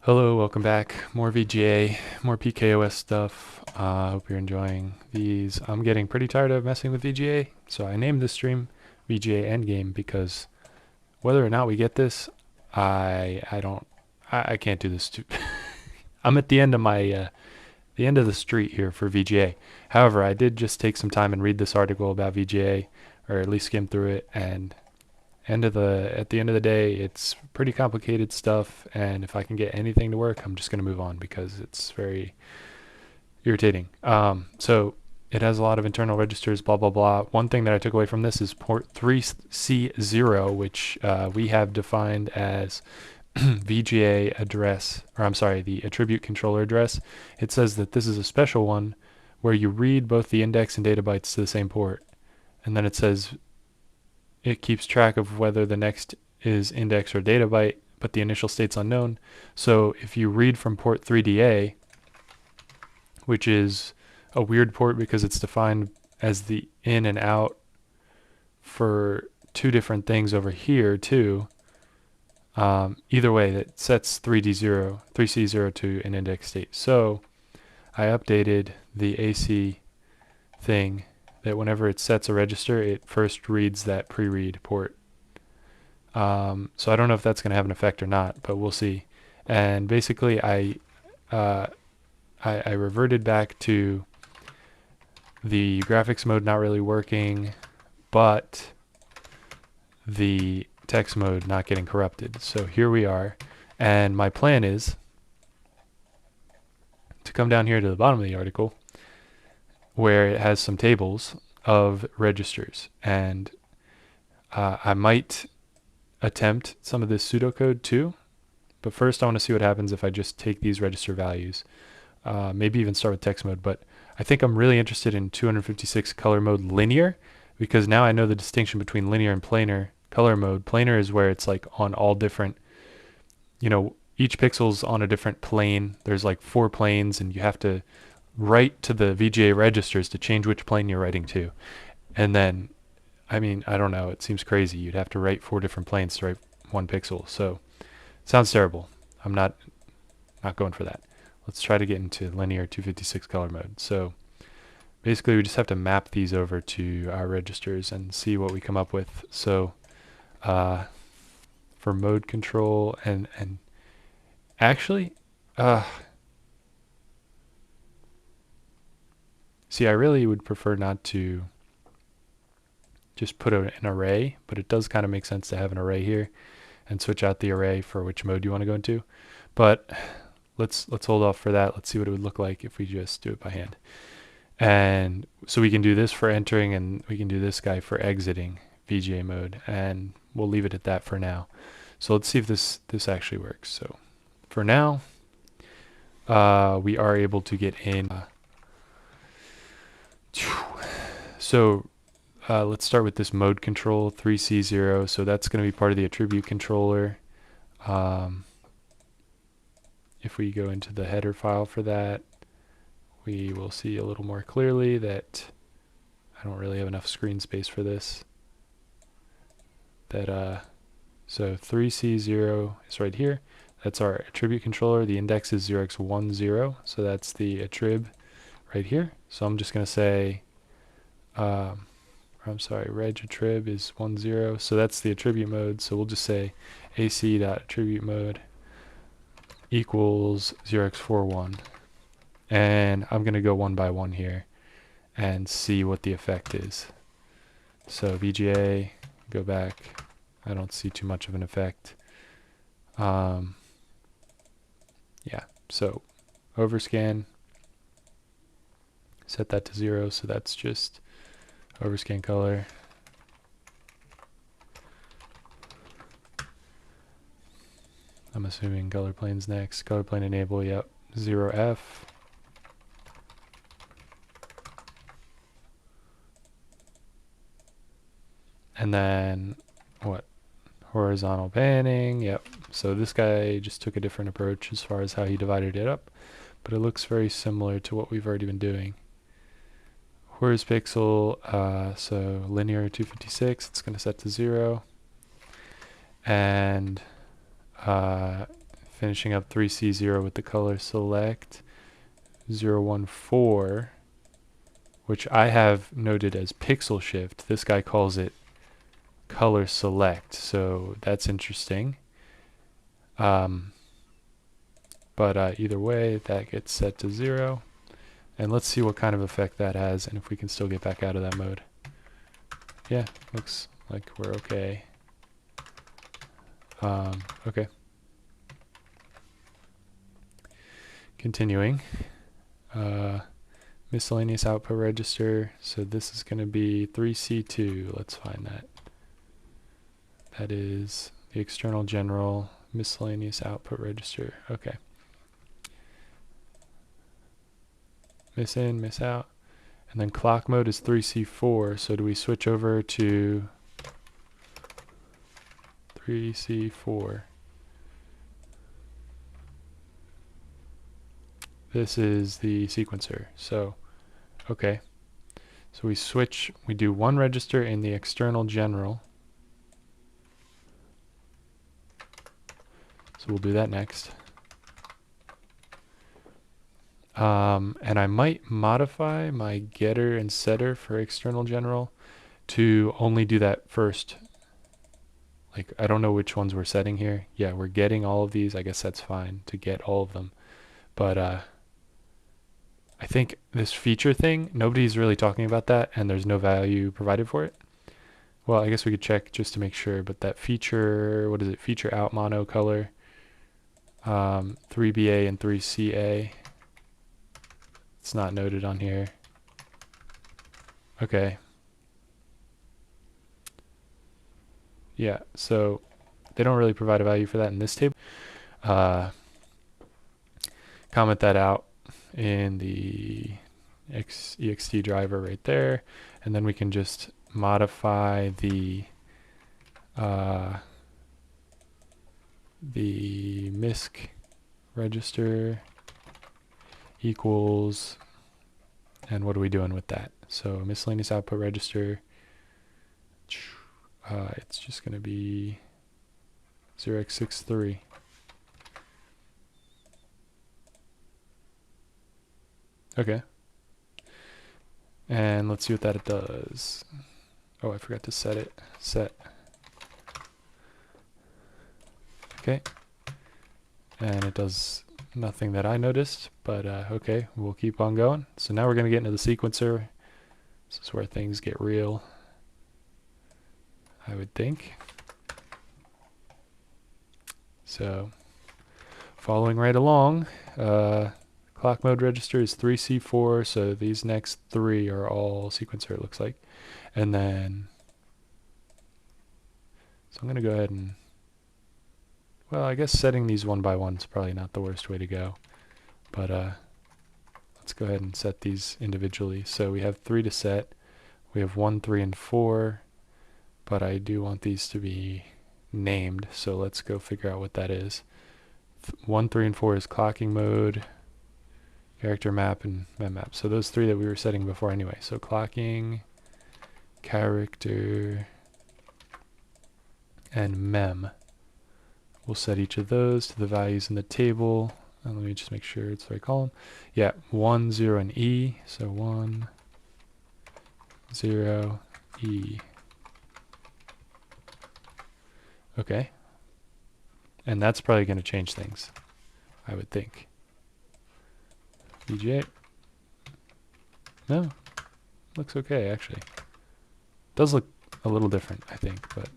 Hello, welcome back. More VGA, more PKOS stuff. Hope you're enjoying these. I'm getting pretty tired of messing with VGA, so I named this stream VGA End Game because whether or not we get this, I can't do this too. I'm at the end of the end of the street here for VGA. However, I did just take some time and read this article about VGA, or at least skim through it, and at the end of the day, it's pretty complicated stuff, and if I can get anything to work, I'm just going to move on because it's very irritating. So it has a lot of internal registers, blah blah blah. One thing that I took away from this is port 3C0, which we have defined as VGA address, or I'm sorry, the attribute controller address. It says that this is a special one where you read both the index and data bytes to the same port, and then it says it keeps track of whether the next is index or data byte, but the initial state's unknown. So if you read from port 3DA, which is a weird port because it's defined as the in and out for two different things over here too. Either way, that sets 3C0 to an index state. So I updated the AC thing that whenever it sets a register, it first reads that pre-read port. So I don't know if that's going to have an effect or not, but we'll see. And basically, I reverted back to the graphics mode not really working, but the text mode not getting corrupted. So here we are, and my plan is to come down here to the bottom of the article where it has some tables of registers, and I might attempt some of this pseudocode too, but first I want to see what happens if I just take these register values, maybe even start with text mode. But I think I'm really interested in 256 color mode linear, because now I know the distinction between linear and planar color mode. Planar is where it's like on all different, each pixel's on a different plane. There's like 4 planes, and you have to write to the VGA registers to change which plane you're writing to. And then, I don't know, it seems crazy. You'd have to write 4 different planes to write 1 pixel. So it sounds terrible. I'm not going for that. Let's try to get into linear 256 color mode. So basically we just have to map these over to our registers and see what we come up with. So for mode control and actually, see, I really would prefer not to just put an array, but it does kind of make sense to have an array here and switch out the array for which mode you want to go into. But let's hold off for that. Let's see what it would look like if we just do it by hand. And so we can do this for entering, and we can do this guy for exiting VGA mode, and we'll leave it at that for now. So let's see if this actually works. So for now, we are able to get in. So let's start with this mode control 3C0. So that's going to be part of the attribute controller. If we go into the header file for that, we will see a little more clearly that I don't really have enough screen space for this. So 3C0 is right here. That's our attribute controller. The index is 0x10, so that's the attrib right here. So I'm just going to say, I'm sorry, reg attrib is 10, so that's the attribute mode. So we'll just say ac.attribute mode equals 0x41, and I'm going to go one by one here and see what the effect is. So VGA, go back. I don't see too much of an effect. Yeah, so overscan, set that to 0, so that's just overscan color. I'm assuming color plane's next. Color plane enable, yep, 0F. And then what? Horizontal panning, yep. So this guy just took a different approach as far as how he divided it up, but it looks very similar to what we've already been doing. Where's pixel? So linear 256, it's going to set to 0. And finishing up 3C0 with the color select 014, which I have noted as pixel shift. This guy calls it color select, so that's interesting. But either way, that gets set to 0. And let's see what kind of effect that has and if we can still get back out of that mode. Yeah, looks like we're okay. Okay. Continuing. Miscellaneous output register. So this is going to be 3C2. Let's find that. That is the external general miscellaneous output register. Okay. Miss in, miss out. And then clock mode is 3C4. So do we switch over to 3C4? This is the sequencer. So, okay. So we switch, we do one register in the external general. So we'll do that next. And I might modify my getter and setter for external general to only do that first. Like, I don't know which ones we're setting here. Yeah, we're getting all of these. I guess that's fine to get all of them. But I think this feature thing, nobody's really talking about that, and there's no value provided for it. Well, I guess we could check just to make sure, but that feature, what is it? Feature out mono color, 3BA and 3CA. It's not noted on here. Okay. Yeah, so they don't really provide a value for that in this table. Comment that out in the ext driver right there, and then we can just modify the misc register equals, and what are we doing with that? So miscellaneous output register, it's just going to be 0x63. Okay. And let's see what that does. Oh, I forgot to set it. Set. Okay. And it does nothing that I noticed, but okay, we'll keep on going. So now we're going to get into the sequencer. This is where things get real, I would think. So, following right along, clock mode register is 3C4, so these next three are all sequencer, it looks like. And then, so I'm going to go ahead and, well, I guess setting these one by one is probably not the worst way to go. But let's go ahead and set these individually. So we have 3 to set. We have 1, 3, and 4. But I do want these to be named, so let's go figure out what that is. 1, 3, and 4 is clocking mode, character map, and mem map. So those 3 that we were setting before anyway. So clocking, character, and mem. We'll set each of those to the values in the table. And let me just make sure it's the right column. Yeah, 1, 0, and E. So 1, 0, E. Okay. And that's probably going to change things, I would think. VGA. No. Looks okay, actually. Does look a little different, I think, but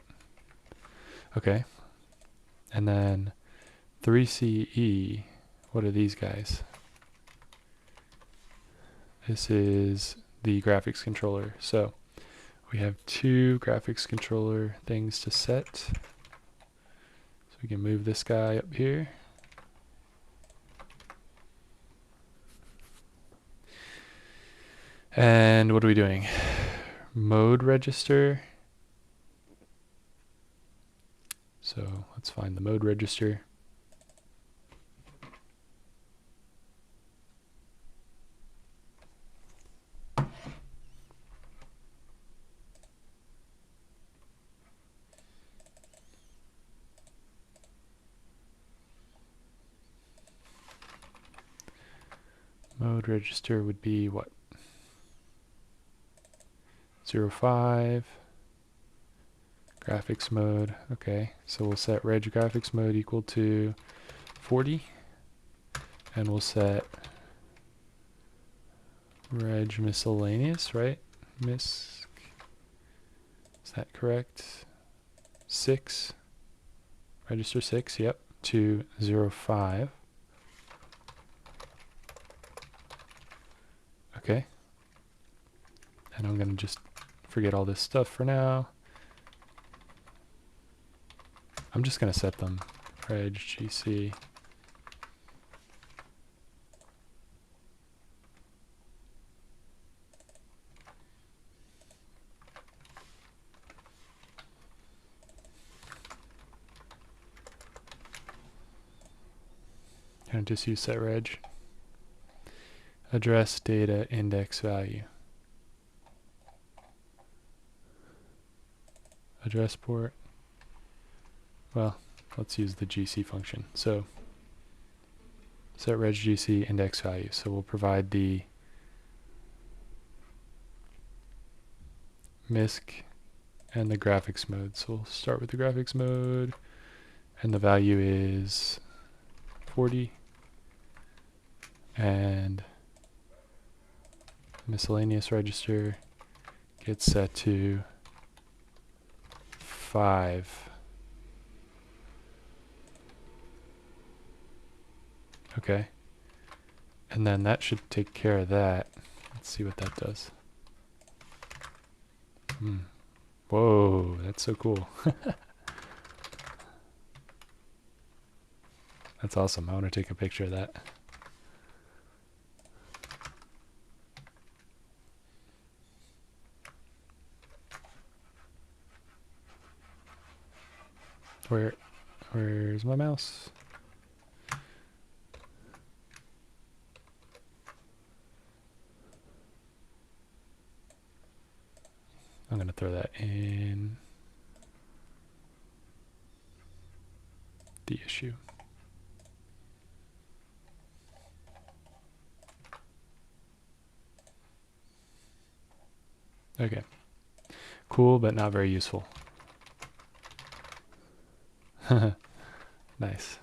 okay. And then 3CE. What are these guys? This is the graphics controller. So we have 2 graphics controller things to set. So we can move this guy up here. And what are we doing? Mode register. So let's find the mode register. Mode register would be what? 05. Graphics mode. Okay, so we'll set reg graphics mode equal to 40. And we'll set reg miscellaneous, right? Is that correct? 6. Register 6, yep. To 05. Okay. And I'm going to just forget all this stuff for now. I'm just going to set them reg gc. And just use set reg. Address data index value. Address port. Well, let's use the GC function. So set reg GC index value. So we'll provide the misc and the graphics mode. So we'll start with the graphics mode, and the value is 40, and miscellaneous register gets set to 5. Okay, and then that should take care of that. Let's see what that does. Whoa, that's so cool. That's awesome. I want to take a picture of that. Where's my mouse? I'm going to throw that in the issue. Okay. Cool, but not very useful. Nice.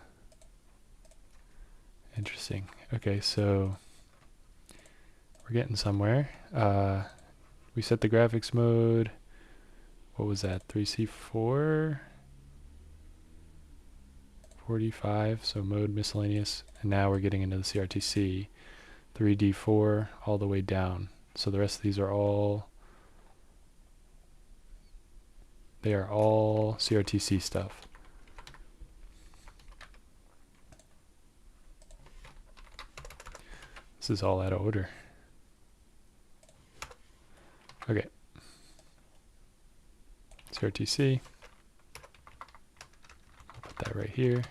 Interesting. Okay, so we're getting somewhere. We set the graphics mode. What was that? 3C4? 45, so mode miscellaneous. And now we're getting into the CRTC. 3D4 all the way down. So the rest of these are all, they are all CRTC stuff. This is all out of order. Okay. CRTC. I'll put that right here.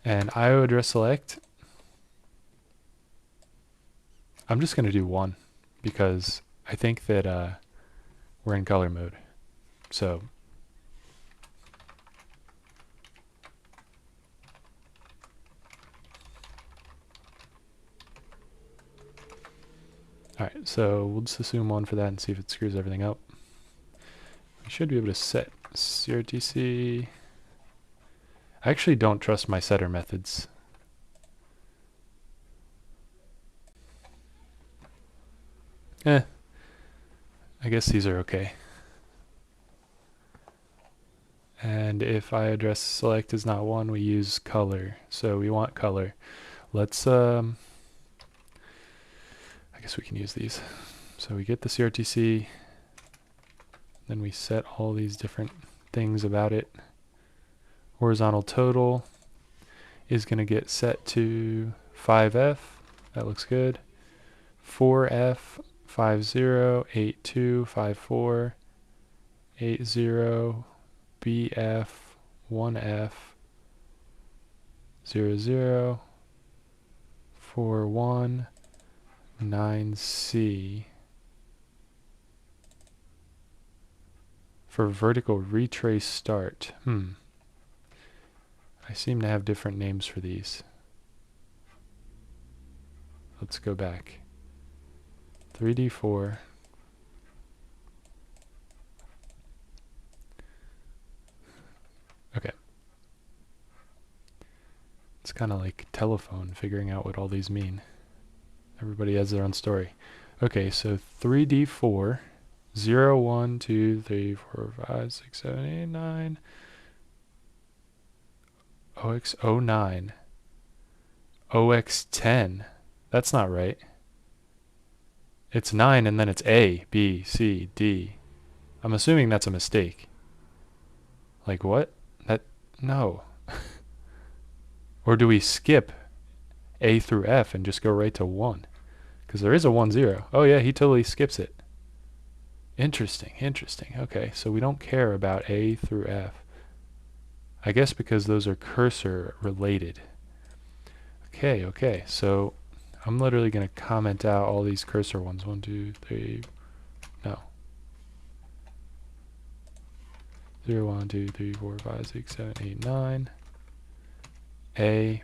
And IO address select. I'm just going to do 1 because I think that we're in color mode. So alright, so we'll just assume 1 for that and see if it screws everything up. We should be able to set CRTC. I actually don't trust my setter methods. I guess these are okay. And if I address select is not 1, we use color. So we want color. Let's I guess we can use these. So we get the CRTC, then we set all these different things about it. Horizontal total is going to get set to 5F. That looks good. 4F, 50, 82, 54, 80, BF, 1F, 00, 41, 9C. For vertical retrace start. I seem to have different names for these. let's go back. 3D4. Okay. It's kind of like telephone, figuring out what all these mean. Everybody has their own story. Okay, so 3D4, 0, 1, 2, 3, 4, 5, 6, 7, 8, 9, OX09, OX10. That's not right. It's 9 and then it's A, B, C, D. I'm assuming that's a mistake. Like what? No. Or do we skip A through F and just go right to 1? Because there is a 1, 0. Oh yeah, he totally skips it. Interesting. Okay, so we don't care about A through F. I guess because those are cursor related. Okay, so I'm literally going to comment out all these cursor ones. 1, 2, 3, no. 0, 1, 2, 3, 4, 5, 6, 7, 8, 9. A,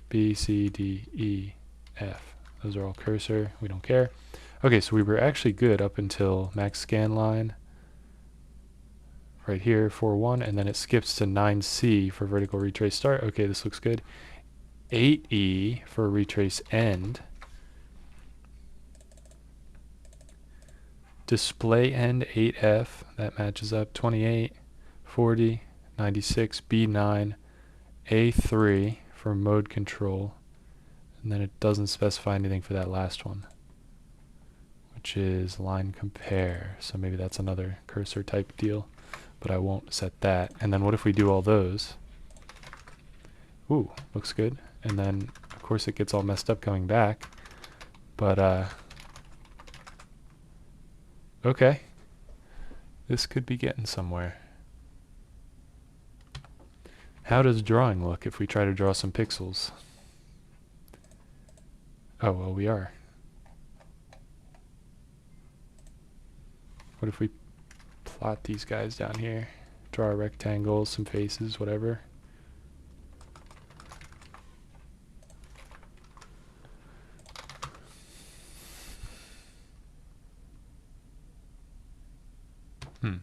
B, C, D, E, F. Those are all cursor. We don't care. Okay, so we were actually good up until max scan line. Right here, 4, 1, and then it skips to 9C for vertical retrace start. Okay, this looks good. 8E for retrace end. Display end 8F, that matches up. 28, 40, 96, B9, A3 for mode control, and then it doesn't specify anything for that last one, which is line compare. So maybe that's another cursor type deal, but I won't set that. And then what if we do all those? Ooh, looks good. And then of course it gets all messed up coming back, but okay, this could be getting somewhere. How does drawing look if we try to draw some pixels? Oh, well, we are. What if we plot these guys down here? Draw a rectangle, some faces, whatever. Hmm.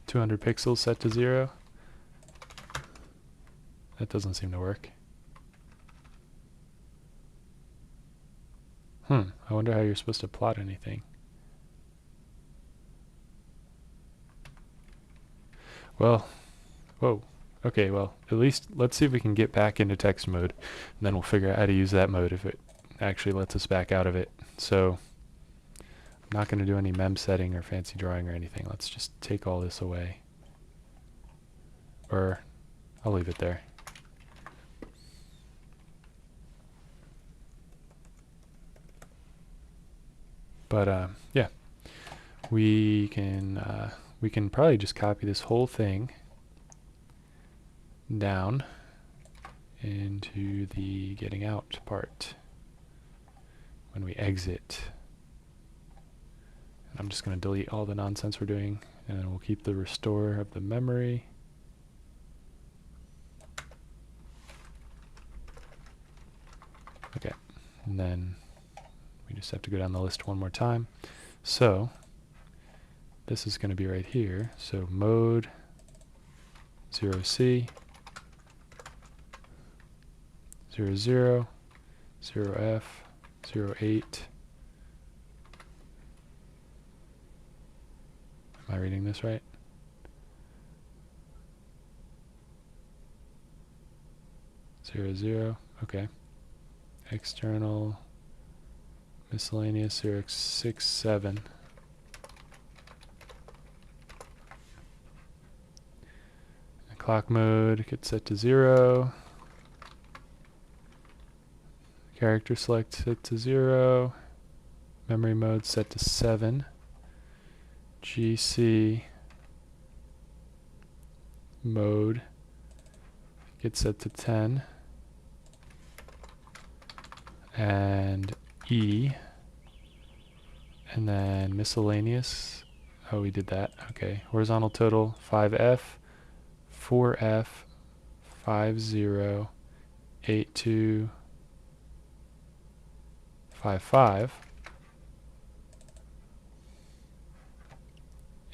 .200 pixels set to 0. That doesn't seem to work. I wonder how you're supposed to plot anything. Well, whoa. Okay, well, at least let's see if we can get back into text mode, and then we'll figure out how to use that mode if it actually lets us back out of it. So I'm not going to do any mem setting or fancy drawing or anything. Let's just take all this away. Or I'll leave it there. But yeah, we can probably just copy this whole thing down into the getting out part when we exit. And I'm just going to delete all the nonsense we're doing, and then we'll keep the restore of the memory. Okay, and then we just have to go down the list one more time. So this is going to be right here. So mode 0C, 00, 0F, 08. Am I reading this right? 00, okay. External, miscellaneous, 0x67. Clock mode gets set to 0. Character select set to 0. Memory mode set to 7. GC mode gets set to 10. And E And then miscellaneous. Oh, we did that. Okay. Horizontal total 5F, 4F, 50, 82, 55,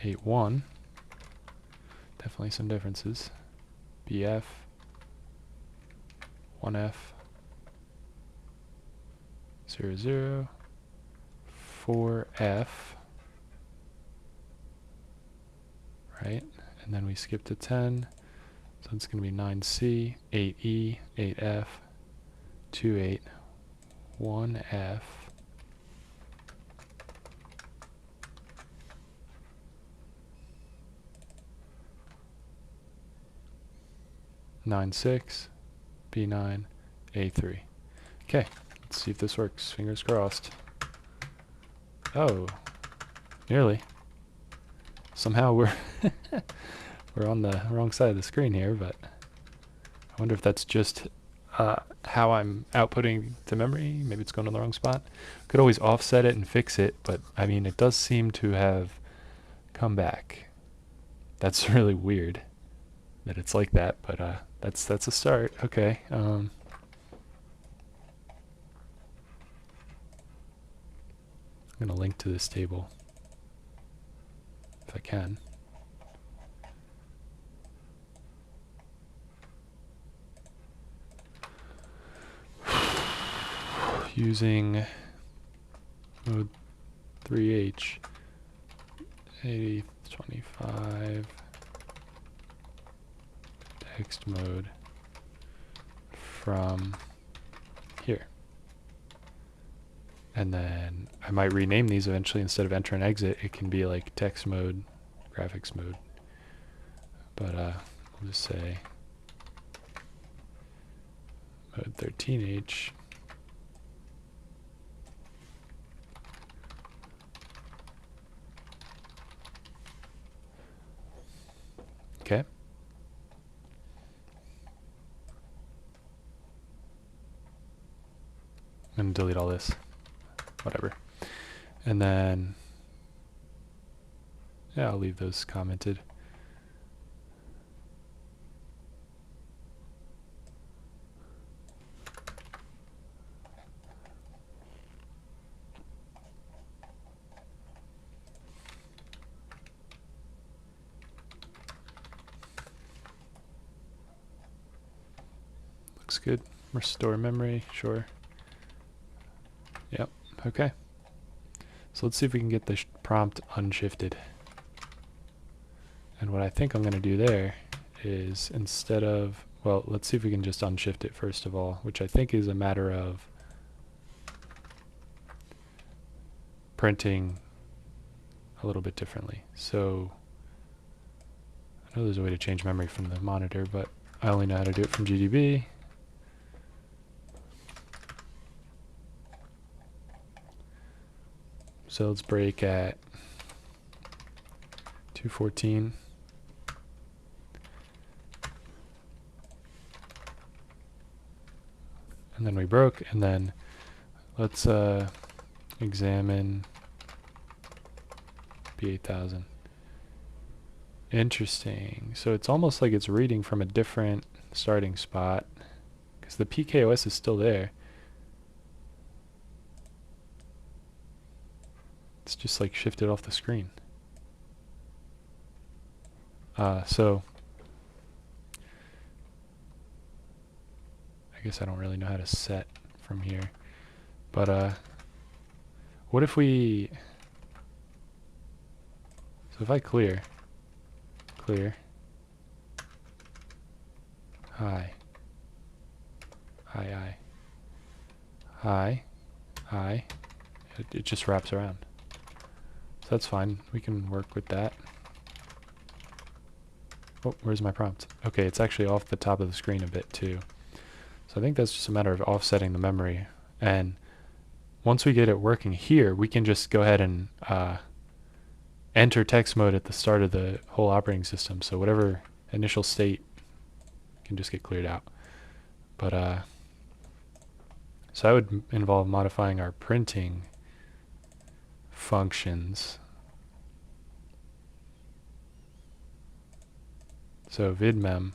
81. Definitely some differences. BF, 1F, 00, 4F, right? And then we skip to 10, so it's going to be 9C, 8E, 8F, 28, 1F, 9.6, B9, A3. Okay, let's see if this works. Fingers crossed. Oh, nearly. Somehow we're we're on the wrong side of the screen here, but I wonder if that's just how I'm outputting to memory. Maybe it's going to the wrong spot. Could always offset it and fix it, but I mean, it does seem to have come back. That's really weird that it's like that, but that's a start. Okay. I'm going to link to this table if I can. Using mode 3H 8025 text mode from here. And then I might rename these eventually. Instead of enter and exit, it can be like text mode, graphics mode. But we'll just say mode 13H. Okay. I'm going to delete all this. Whatever. And then, yeah, I'll leave those commented. Looks good. Restore memory, sure. Yep, okay. So let's see if we can get the prompt unshifted. And what I think I'm going to do there is instead of, well, let's see if we can just unshift it first of all, which I think is a matter of printing a little bit differently. So I know there's a way to change memory from the monitor, but I only know how to do it from GDB. So let's break at 214. And then we broke, and then let's examine B8000. Interesting. So it's almost like it's reading from a different starting spot, because the PKOS is still there. It's just like shifted off the screen. So I guess I don't really know how to set from here, but what if we, so if I clear, hi, it just wraps around. So that's fine. We can work with that. Oh, where's my prompt? Okay, it's actually off the top of the screen a bit too. So I think that's just a matter of offsetting the memory. And once we get it working here, we can just go ahead and enter text mode at the start of the whole operating system. So whatever initial state can just get cleared out. But so that would involve modifying our printing functions. So vidmem.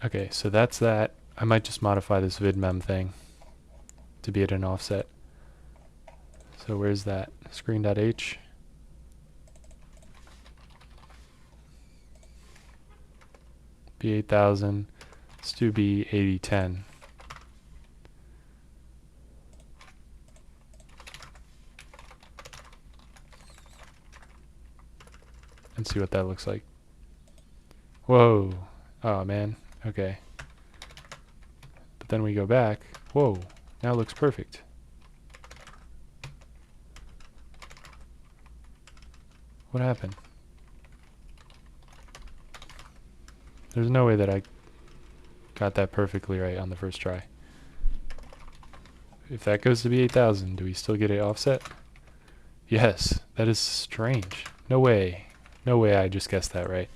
Okay, so that's that. I might just modify this vidmem thing to be at an offset. So where's that? Screen.h. Be 8000. Let's do be 8010. And see what that looks like. Whoa. Oh man. Okay. But then we go back. Whoa. Now it looks perfect. What happened? There's no way that I got that perfectly right on the first try. If that goes to be 8000, do we still get it offset? Yes. That is strange. No way. No way I just guessed that right.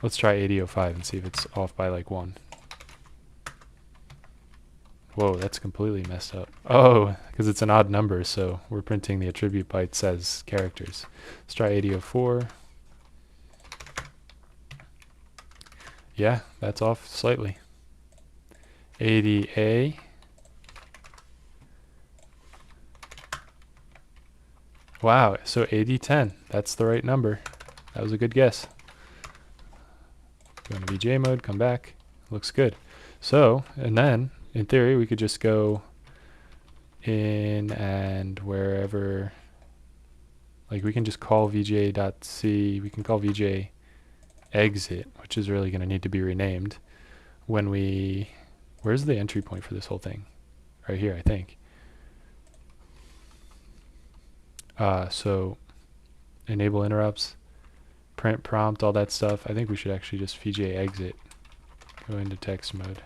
Let's try 8005 and see if it's off by like 1. Whoa, that's completely messed up. Oh, because it's an odd number, so we're printing the attribute bytes as characters. Let's try 8004. Yeah, that's off slightly. 80A. Wow, so 8010. That's the right number. That was a good guess. Go into VGA mode, come back. Looks good. So, and then, in theory, we could just go in and wherever, like we can just call VGA.c, we can call VGA exit, which is really going to need to be renamed when we, where's the entry point for this whole thing? Right here, I think. So enable interrupts, print prompt, all that stuff. I think we should actually just VGA exit, go into text mode.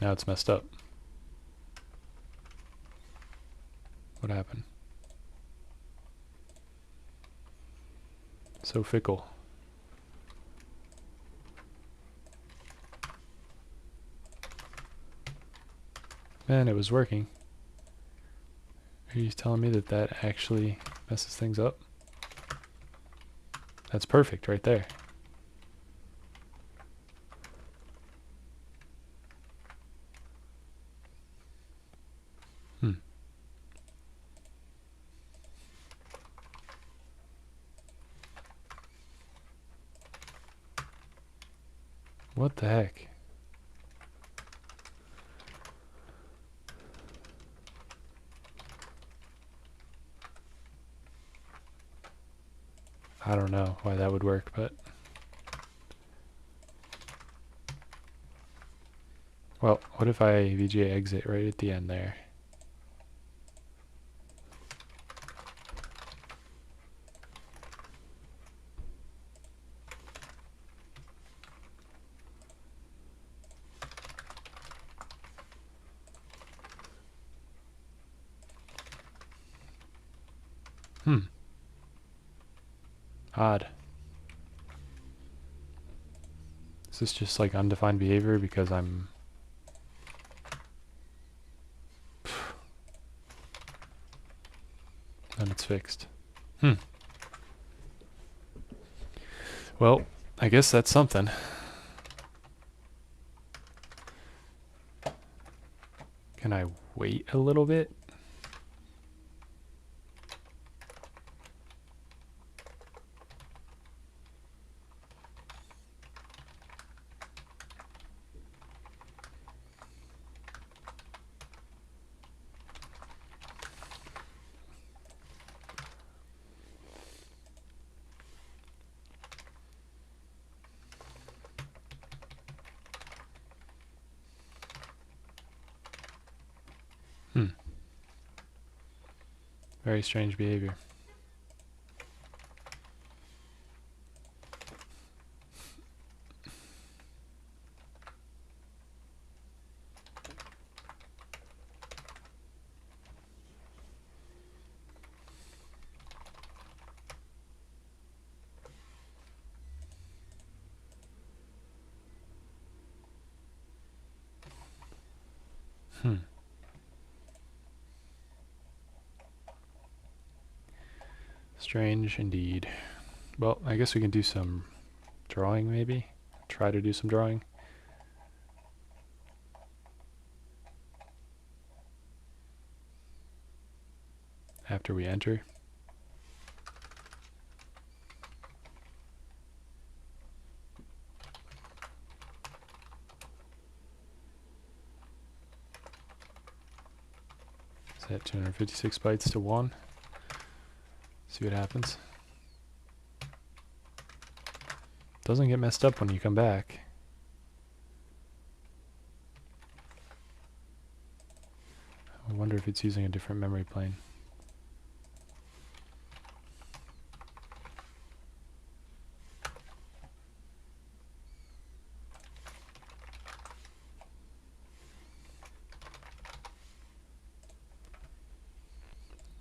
Now it's messed up. What happened? So fickle. Man, it was working. Are you telling me that that actually messes things up? That's perfect right there. What the heck? I don't know why that would work, but... Well, what if I VGA exit right at the end there? Odd. Is this just like undefined behavior because I'm... And it's fixed. Well, I guess that's something. Can I wait a little bit? Very strange behavior. Strange indeed. Well, I guess we can do some drawing maybe. Try to do some drawing. After we enter. Set 256 bytes to 1. See what happens. Doesn't get messed up when you come back. I wonder if it's using a different memory plane.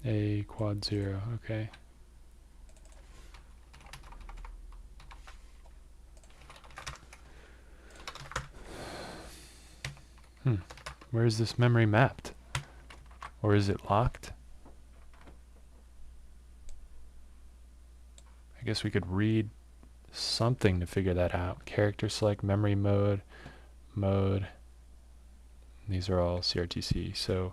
A quad 0, okay. Where is this memory mapped? Or is it locked? I guess we could read something to figure that out. Character select, memory mode, mode. These are all CRTC. So,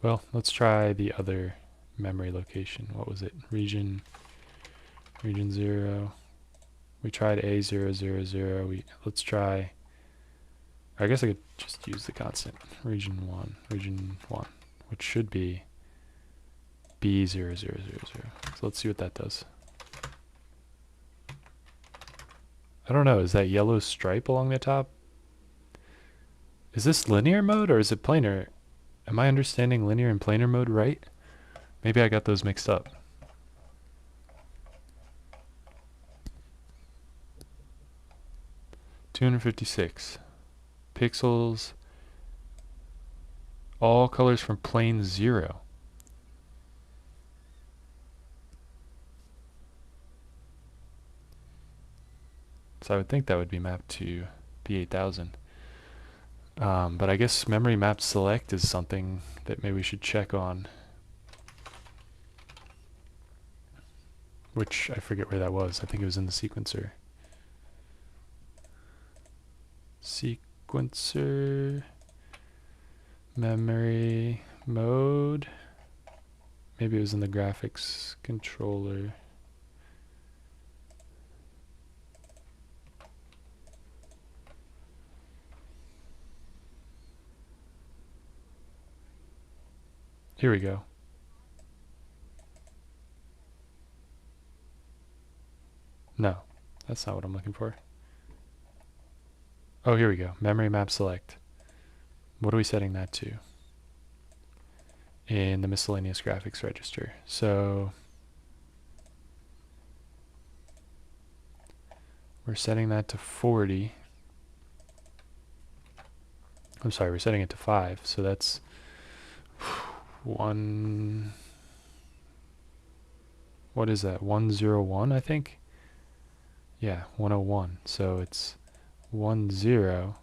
well, let's try the other memory location. What was it? Region 0. We tried A000. Let's try. I guess I could just use the constant. Region 1, which should be B0000. So let's see what that does. I don't know. Is that yellow stripe along the top? Is this linear mode or is it planar? Am I understanding linear and planar mode right? Maybe I got those mixed up. $256 pixels, all colors from plane 0. So I would think that would be mapped to B8000. But I guess memory map select is something that maybe we should check on. Which I forget where that was. I think it was in the sequencer. Sequencer, memory, mode. Maybe it was in the graphics controller. Here we go. No, that's not what I'm looking for. Oh, here we go. Memory map select. What are we setting that to? In the miscellaneous graphics register. So we're setting that to 40. I'm sorry, we're setting it to 5. So that's 1. What is that? 101, I think? Yeah, 101. So it's 10.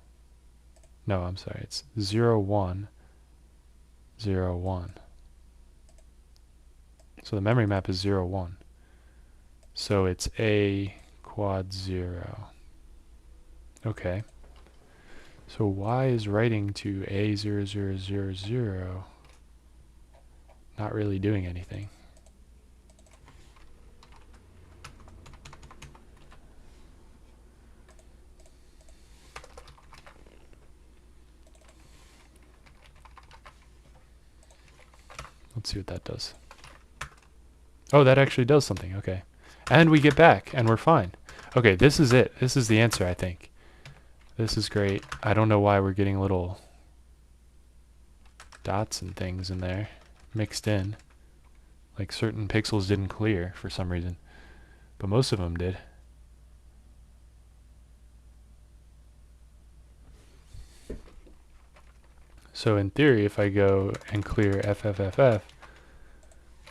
No, I'm sorry. It's 0101. So the memory map is 01. So it's A quad 0. Okay. So why is writing to A0000 not really doing anything? Let's see what that does. Oh, that actually does something. Okay. And we get back, and we're fine. Okay, this is it. This is the answer, I think. This is great. I don't know why we're getting little dots and things in there mixed in. Like certain pixels didn't clear for some reason, but most of them did. So in theory, if I go and clear FFFF,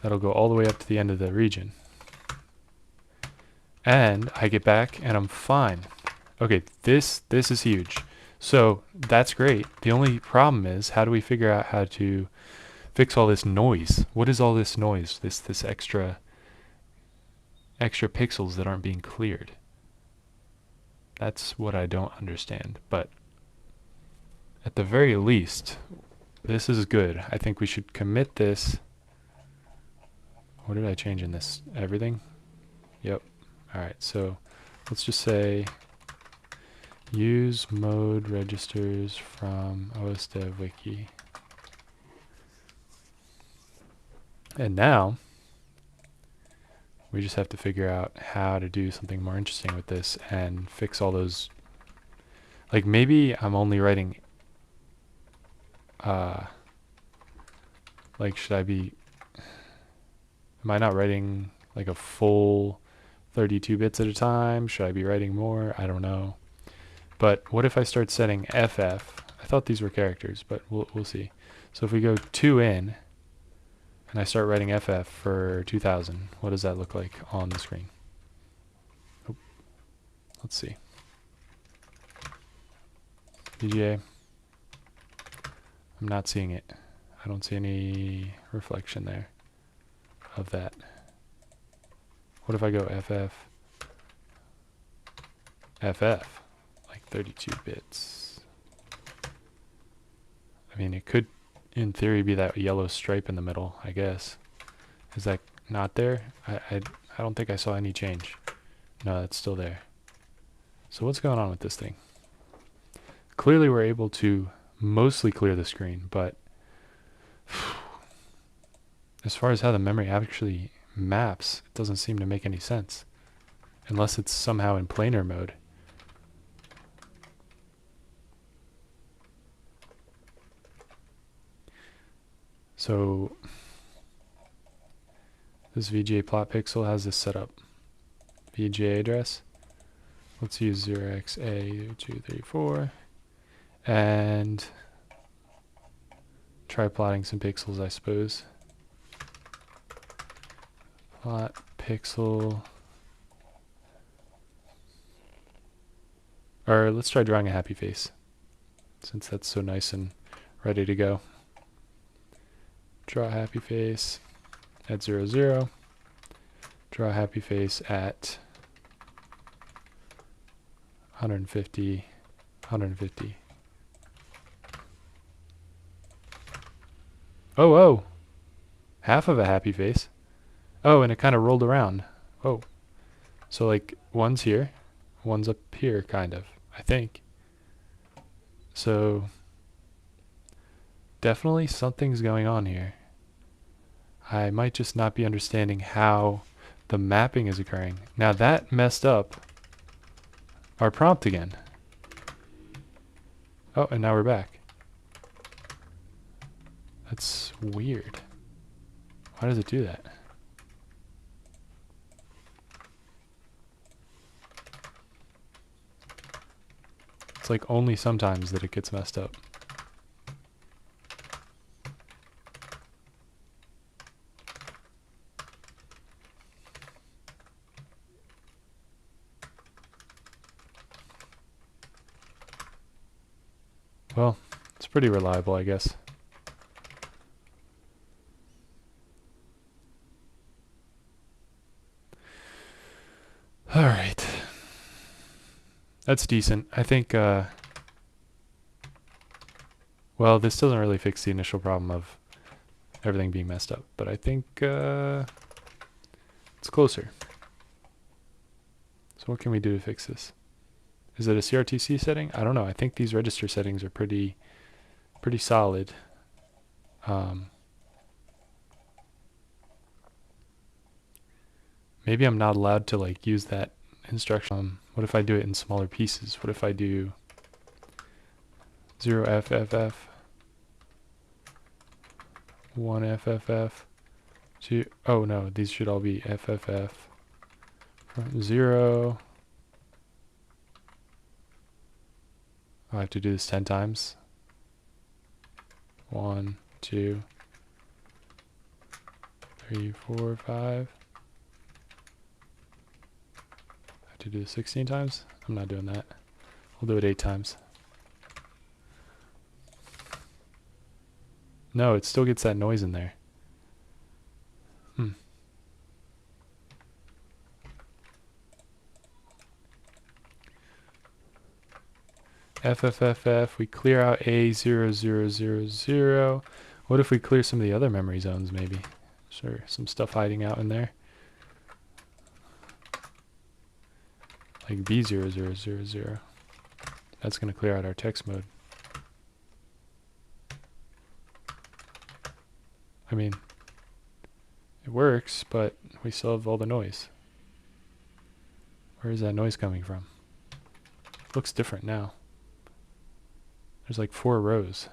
that'll go all the way up to the end of the region. And I get back and I'm fine. Okay, this is huge. So that's great. The only problem is, how do we figure out how to fix all this noise? What is all this noise? This extra pixels that aren't being cleared. That's what I don't understand. But at the very least, this is good. I think we should commit this. What did I change in this? Everything? Yep. Alright, so let's just say use mode registers from OSDev wiki. And now we just have to figure out how to do something more interesting with this and fix all those. Like, maybe I'm only writing like, am I not writing like a full 32 bits at a time? Should I be writing more? I don't know. But what if I start setting FF? I thought these were characters, but we'll see. So if we go 2 in and I start writing FF for 2000, what does that look like on the screen? Oh, let's see. VGA. I'm not seeing it. I don't see any reflection there of that. What if I go FF? FF, like 32 bits. I mean, it could, in theory, be that yellow stripe in the middle, I guess. Is that not there? I don't think I saw any change. No, it's still there. So what's going on with this thing? Clearly we're able to mostly clear the screen, but as far as how the memory actually maps, it doesn't seem to make any sense. Unless it's somehow in planar mode. So this VGA plot pixel has this set up. VGA address. Let's use 0xa234 and try plotting some pixels, I suppose. Plot pixel. Or let's try drawing a happy face, since that's so nice and ready to go. Draw a happy face at 0, 0. Draw a happy face at 150, 150. Oh, oh! Half of a happy face. Oh, and it kind of rolled around. Oh. So, like, one's here, one's up here, kind of, I think. So, definitely something's going on here. I might just not be understanding how the mapping is occurring. Now, that messed up our prompt again. Oh, and now we're back. That's weird. Why does it do that? It's like only sometimes that it gets messed up. Well, it's pretty reliable, I guess. All right. That's decent. I think, well, this doesn't really fix the initial problem of everything being messed up, but I think it's closer. So what can we do to fix this? Is it a CRTC setting? I don't know. I think these register settings are pretty solid. Maybe I'm not allowed to like use that instruction. What if I do it in smaller pieces? What if I do 0FFF, 1FFF, 2, oh no, these should all be FFF, 0. I have to do this 10 times. 1, 2, 3, 4, 5. I have to do this 16 times? I'm not doing that. We'll do it 8 times. No, it still gets that noise in there. FFFF, we clear out A0000. What if we clear some of the other memory zones maybe? Sure, some stuff hiding out in there. Like B0000. That's going to clear out our text mode. I mean, it works, but we still have all the noise. Where is that noise coming from? It looks different now. There's like 4 rows.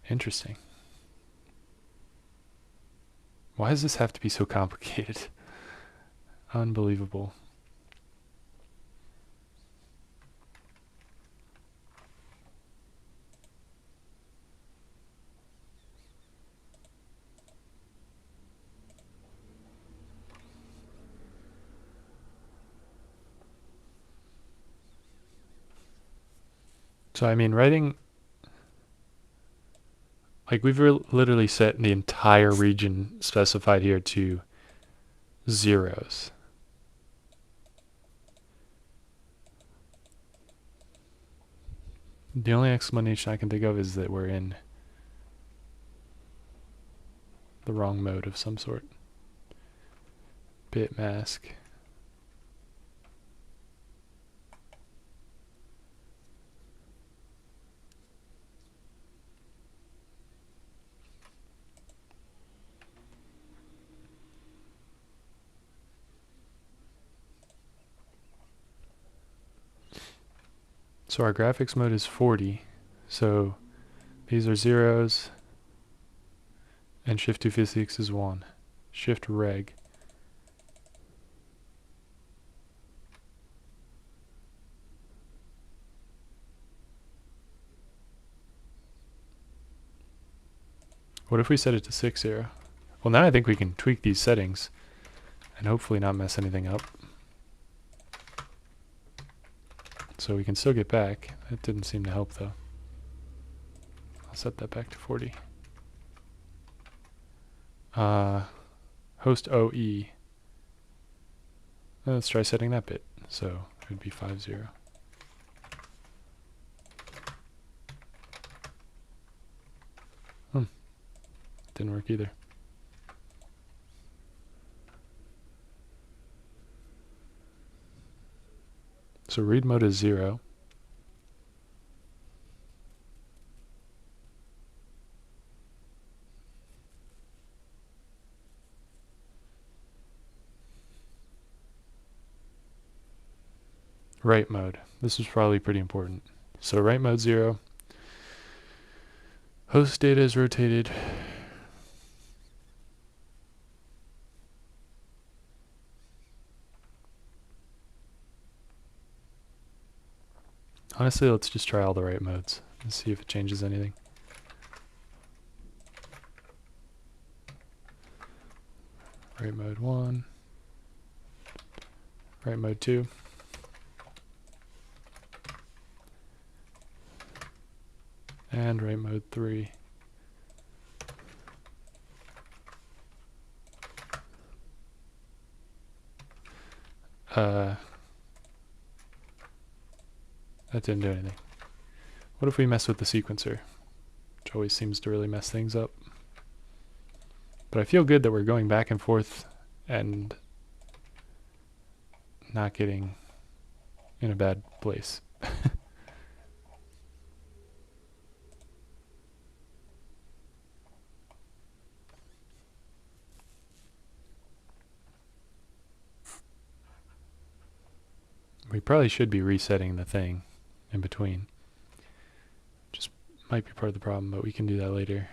Interesting. Why does this have to be so complicated? Unbelievable. So I mean, writing, like we've literally set the entire region specified here to zeros. The only explanation I can think of is that we're in the wrong mode of some sort. Bit mask. So our graphics mode is 40. So these are zeros, and shift 256 is 1. Shift reg. What if we set it to 60? Well, now I think we can tweak these settings and hopefully not mess anything up. So we can still get back. That didn't seem to help though. I'll set that back to 40. Host OE. Let's try setting that bit. So it would be 50. Didn't work either. So read mode is 0. Write mode. This is probably pretty important. So write mode 0. Host data is rotated. Honestly, let's just try all the write modes and see if it changes anything. Write mode 1. Write mode 2. And write mode 3. That didn't do anything. What if we mess with the sequencer? Which always seems to really mess things up. But I feel good that we're going back and forth and not getting in a bad place. We probably should be resetting the thing in between. Just might be part of the problem, but we can do that later.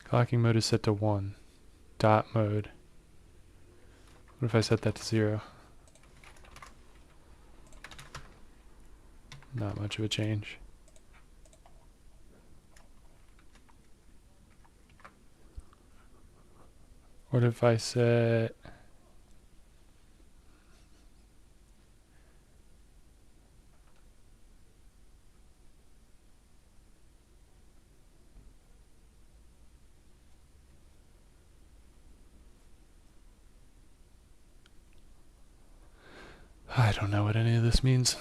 Clocking mode is set to 1. Dot mode. What if I set that to 0? Not much of a change. What if I set... I don't know what any of this means.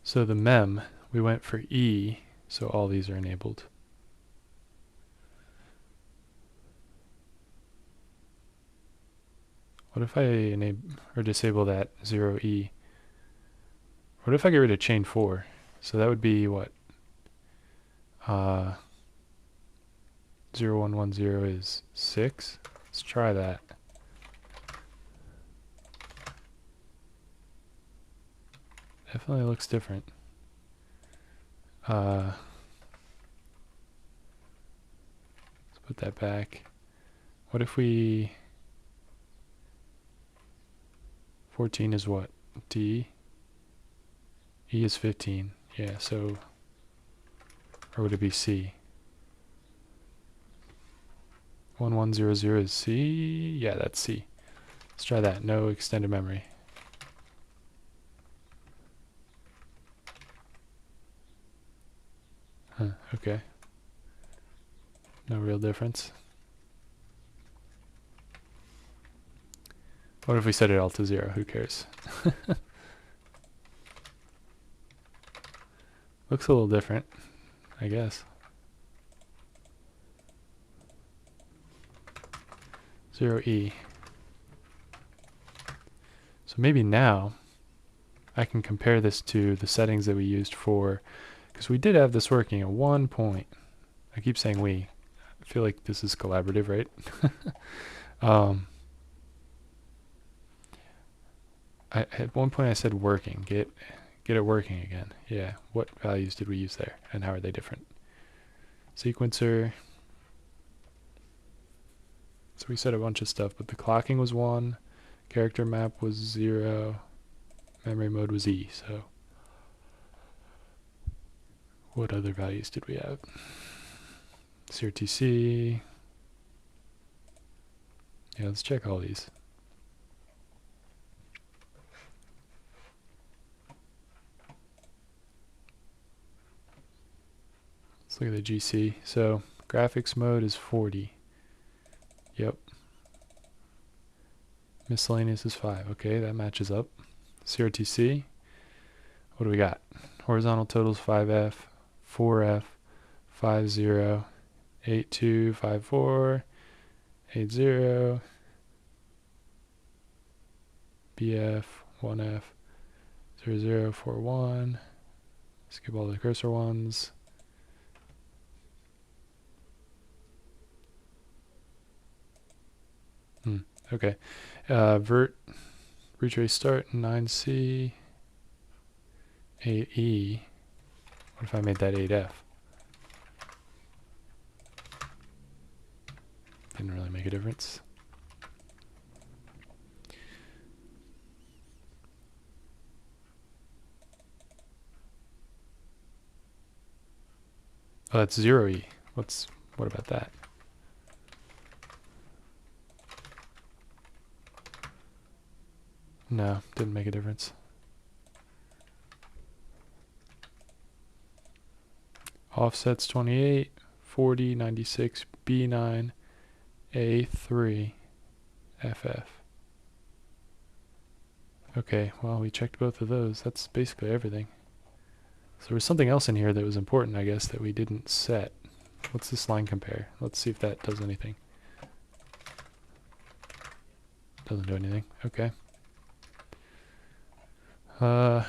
So the mem, we went for E, so all these are enabled. What if I enable or disable that 0E? What if I get rid of chain 4? So that would be what? 0110 is 6. Let's try that. Definitely looks different. Let's put that back. What if we... 14 is what? D? E is 15. Yeah, so... Or would it be C? 1100 is C? Yeah, that's C. Let's try that. No extended memory. Huh, okay. No real difference. What if we set it all to 0? Who cares? Looks a little different, I guess. 0E. So maybe now I can compare this to the settings that we used for, because we did have this working at one point. I keep saying we. I feel like this is collaborative, right? At one point I said working. Get it working again. Yeah. What values did we use there, and how are they different? Sequencer. So we said a bunch of stuff, but the clocking was 1, character map was 0, memory mode was E. So what other values did we have? CRTC. Yeah, let's check all these. Let's look at the GC. So graphics mode is 40. Yep. Miscellaneous is 5. Okay, that matches up. CRTC. What do we got? Horizontal totals 5F, 4F, 50, 82, 54, 80, BF, 1F, 00, 41. Skip all the cursor ones. Okay. Vert, retrace start, 9C, 8E. What if I made that 8F? Didn't really make a difference. Oh, that's 0E. What about that? No, didn't make a difference. Offsets 28, 40, 96, B9, A3, FF. Okay, well, we checked both of those. That's basically everything. So there was something else in here that was important, I guess, that we didn't set. What's this line compare? Let's see if that does anything. Doesn't do anything. Okay. What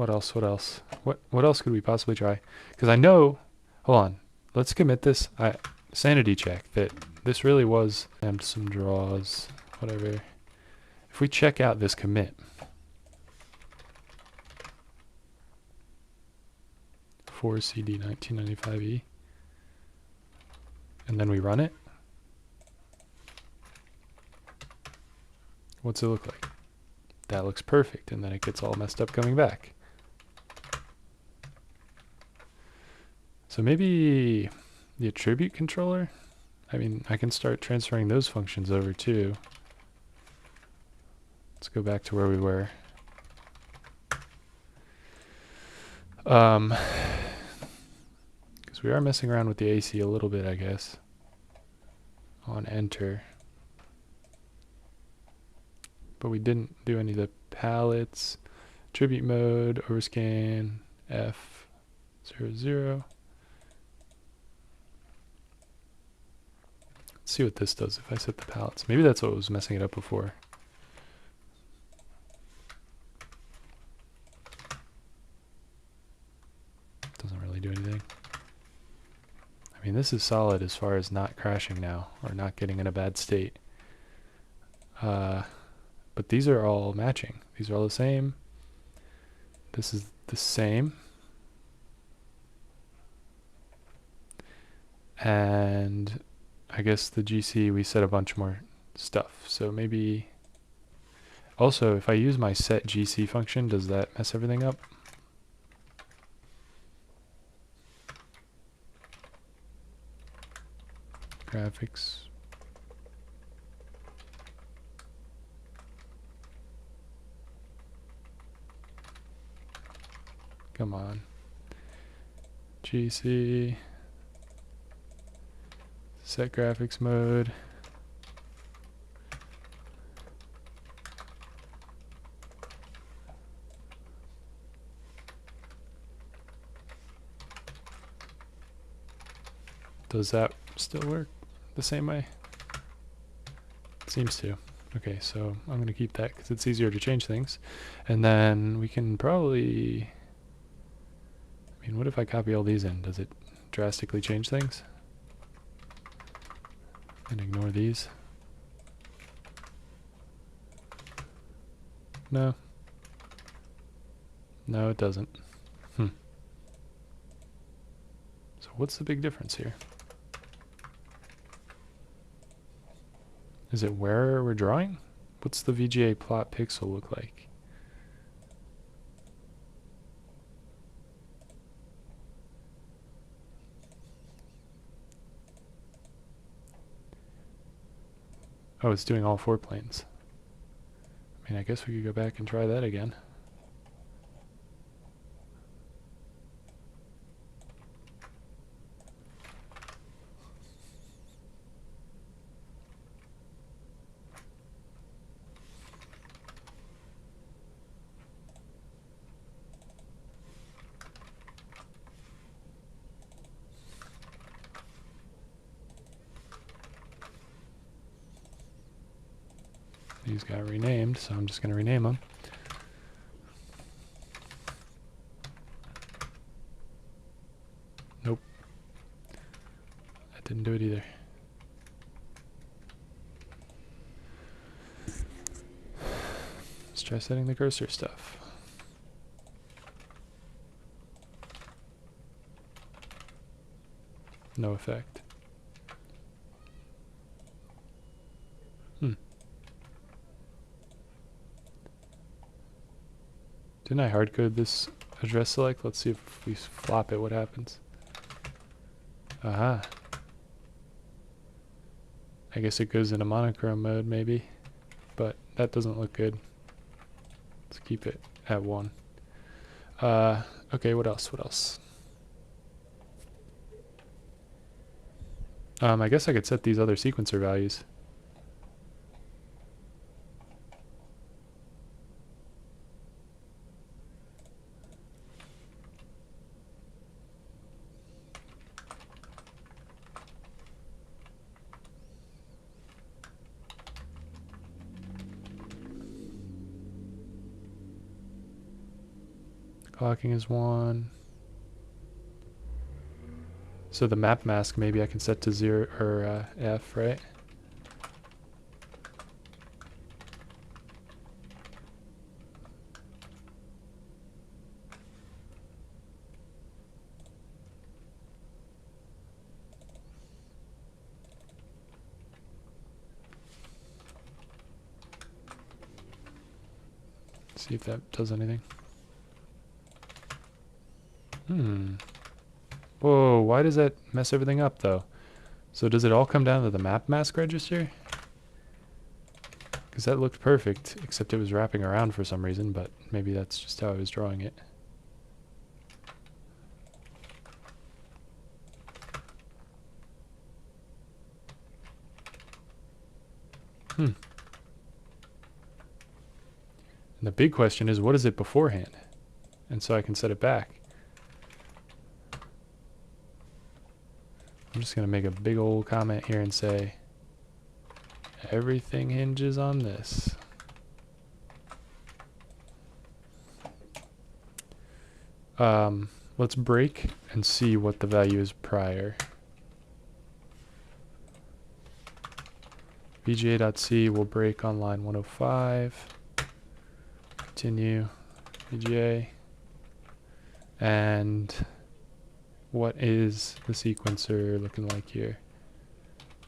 else? What else? What else could we possibly try? Because I know. Hold on. Let's commit this. sanity check that this really was and some draws, whatever. If we check out this commit, for CD 1995E, and then we run it, what's it look like? That looks perfect, and then it gets all messed up coming back. So maybe the attribute controller? I mean, I can start transferring those functions over too. Let's go back to where we were. Because we are messing around with the AC a little bit, I guess. On enter. But we didn't do any of the palettes. Attribute mode, overscan, F00. Let's see what this does if I set the palettes. Maybe that's what was messing it up before. Doesn't really do anything. I mean, this is solid as far as not crashing now, or not getting in a bad state. But these are all matching. These are all the same. This is the same. And I guess the GC, we set a bunch more stuff. So maybe... Also, if I use my set GC function, does that mess everything up? Graphics. Come on. GC. Set graphics mode. Does that still work the same way? It seems to. Okay, so I'm going to keep that because it's easier to change things. And then we can probably... I mean, what if I copy all these in? Does it drastically change things? And ignore these? No. No, it doesn't. So what's the big difference here? Is it where we're drawing? What's the VGA plot pixel look like? Oh, it's doing all 4 planes. I mean, I guess we could go back and try that again. These got renamed, so I'm just going to rename them. Nope. That didn't do it either. Let's try setting the cursor stuff. No effect. Didn't I hardcode this address select? Let's see if we flop it, what happens. Aha. I guess it goes into monochrome mode maybe, but that doesn't look good. Let's keep it at 1. Okay, what else? I guess I could set these other sequencer values. Clocking is 1. So the map mask, maybe I can set to 0 or F, right? See if that does anything. Whoa, why does that mess everything up though? So does it all come down to the map mask register? Because that looked perfect, except it was wrapping around for some reason, but maybe that's just how I was drawing it. And the big question is, what is it beforehand? And so I can set it back. I'm just going to make a big old comment here and say, everything hinges on this. Let's break and see what the value is prior. VGA.C will break on line 105. Continue. VGA. And what is the sequencer looking like here?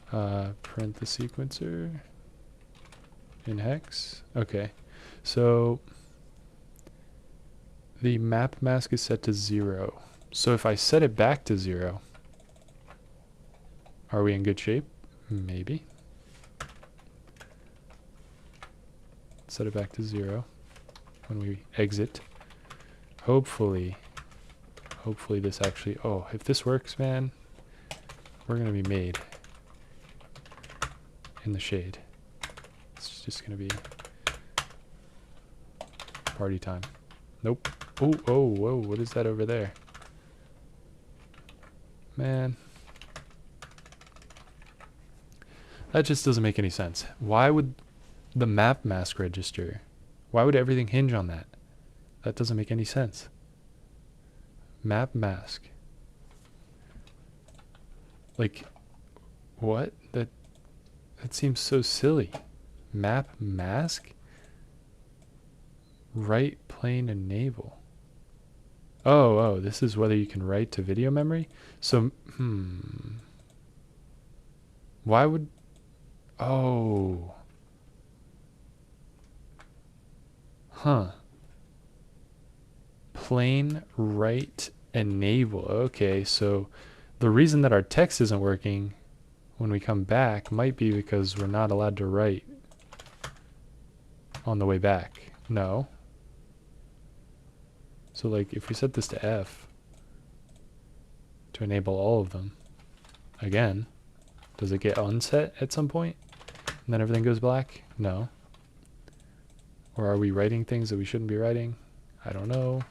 Print the sequencer in hex. Okay, so the map mask is set to 0. So if I set it back to 0, are we in good shape? Maybe. Set it back to 0 when we exit. Hopefully this actually, oh, if this works, man, we're gonna be made in the shade. It's just gonna be party time. Nope. Oh, whoa, what is that over there? Man. That just doesn't make any sense. Why would the map mask register? Why would everything hinge on that? That doesn't make any sense. Map mask. Like, what? That seems so silly. Map mask? Write plane enable. Oh, this is whether you can write to video memory? So, why would... Oh. Huh. Plain write enable. Okay, so the reason that our text isn't working when we come back might be because we're not allowed to write on the way back. No. So like if we set this to F to enable all of them, again, does it get unset at some point and then everything goes black? No. Or are we writing things that we shouldn't be writing? I don't know.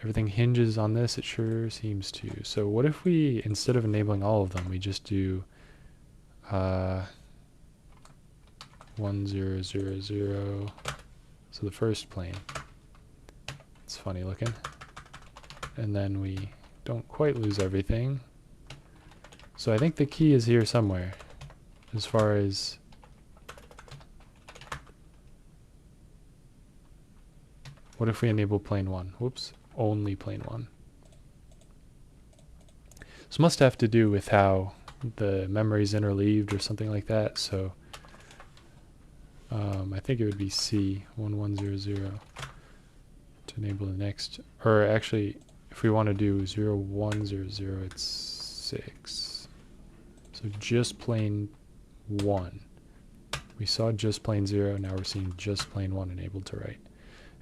Everything hinges on this, it sure seems to. So what if we, instead of enabling all of them, we just do 1, 0, 0, 0. So the first plane. It's funny looking. And then we don't quite lose everything. So I think the key is here somewhere. As far as... What if we enable plane 1? Whoops. Only plane 1. This must have to do with how the memory is interleaved or something like that. So I think it would be C 1100 to enable the next. Or actually, if we want to do 0100, it's 6. So just plane 1. We saw just plane 0. Now we're seeing just plane 1 enabled to write.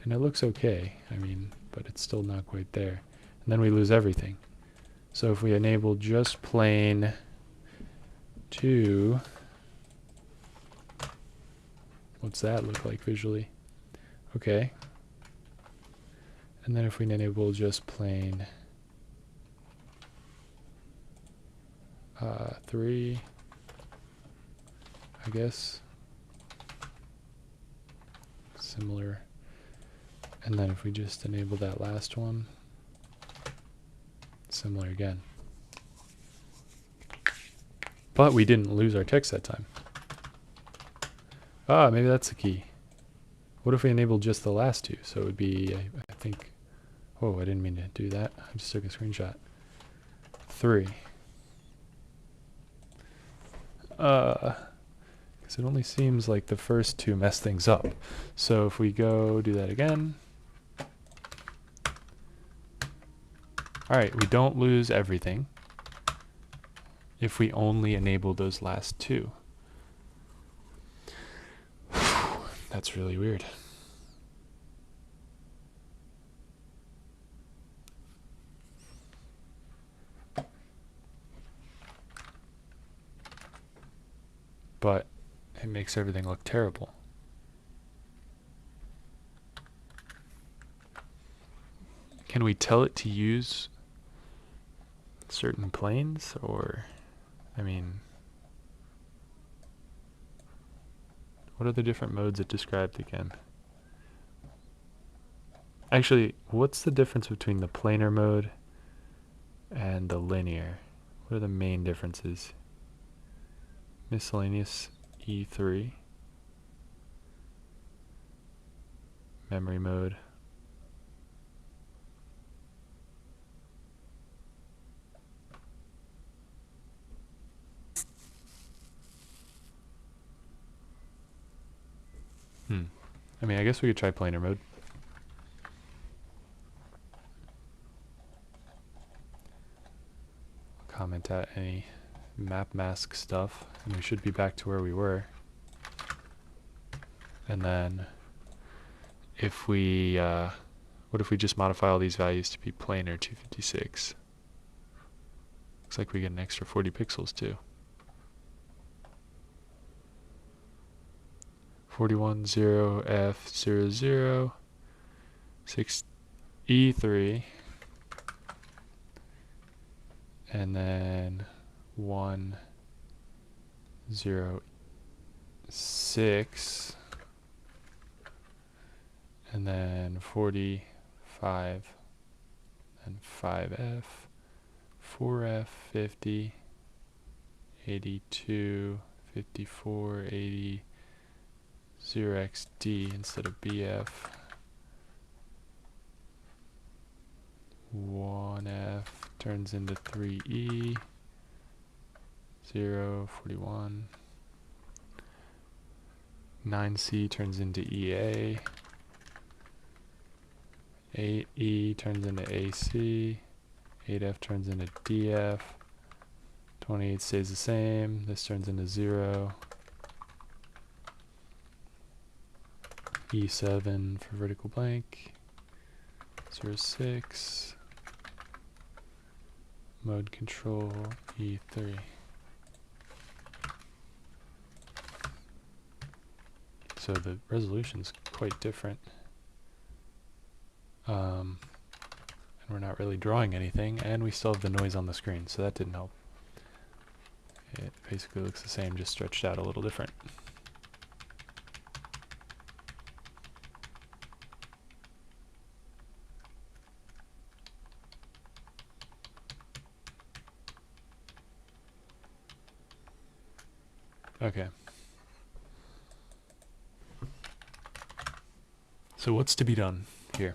And it looks okay. I mean, but it's still not quite there. And then we lose everything. So if we enable just plane 2, what's that look like visually? Okay. And then if we enable just plane 3, I guess. Similar. And then if we just enable that last one, similar again. But we didn't lose our text that time. Ah, maybe that's the key. What if we enabled just the last two? So it would be, I think, oh, I didn't mean to do that. I just took a screenshot. 3. Because it only seems like the first two mess things up. So if we go do that again. All right, we don't lose everything if we only enable those last two. That's really weird. But it makes everything look terrible. Can we tell it to use certain planes, or, I mean, what are the different modes it described again? Actually, what's the difference between the planar mode and the linear? What are the main differences? Miscellaneous E3. Memory mode. I mean, I guess we could try planar mode. Comment out any map mask stuff, and we should be back to where we were. And then if we, what if we just modify all these values to be planar 256? Looks like we get an extra 40 pixels too. 41.0F00 6E3 and then 106 and then 45 and 5F 4F 50 82 54 80 0xD instead of BF. 1F turns into 3E. 0, 41. 9C turns into EA. 8E turns into AC. 8F turns into DF. 28 stays the same. This turns into 0. E7 for vertical blank, 06, mode control, E3. So the resolution's quite different. And we're not really drawing anything, and we still have the noise on the screen, so that didn't help. It basically looks the same, just stretched out a little different. Okay. So what's to be done here?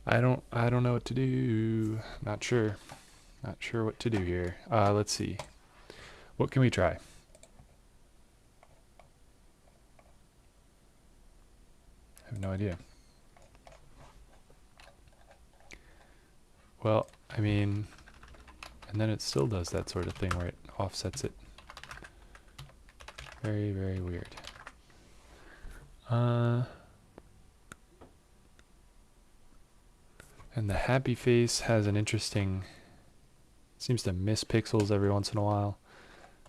I don't know what to do. Not sure. Not sure what to do here. Let's see. What can we try? I have no idea. Well, I mean, and then it still does that sort of thing where it offsets it. Very, very weird. And the happy face has an interesting, seems to miss pixels every once in a while.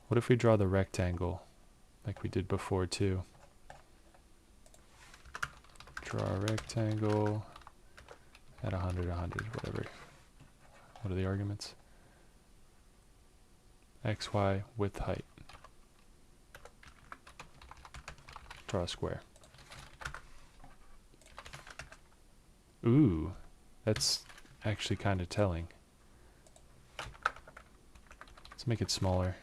What if we draw the rectangle like we did before too? Draw a rectangle at 100, 100, whatever. What are the arguments? X, Y, width, height. Draw a square. Ooh, that's actually kind of telling. Let's make it smaller.